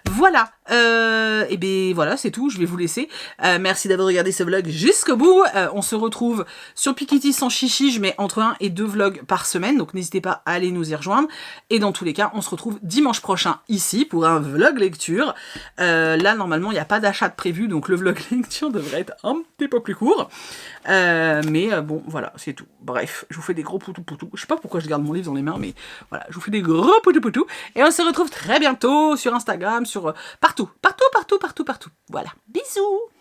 Voilà. Et bien voilà, c'est tout. Je vais vous laisser. Merci d'avoir regardé ce vlog jusqu'au bout. On se retrouve sur Piketty sans chichi. Je mets entre 1 et 2 vlogs par semaine. Donc n'hésitez pas à aller nous y rejoindre. Et dans tous les cas, on se retrouve dimanche prochain ici pour un vlog lecture. Là, normalement, il n'y a pas d'achat de prévu. Donc le vlog lecture devrait être un petit peu plus court. Bon, voilà, c'est tout. Bref, je vous fais des gros poutou-poutou. Je sais pas pourquoi je garde mon livre dans les mains, mais voilà, je vous fais des gros poutou-poutou. Et on se retrouve très bientôt sur Instagram, sur partout. Voilà, bisous!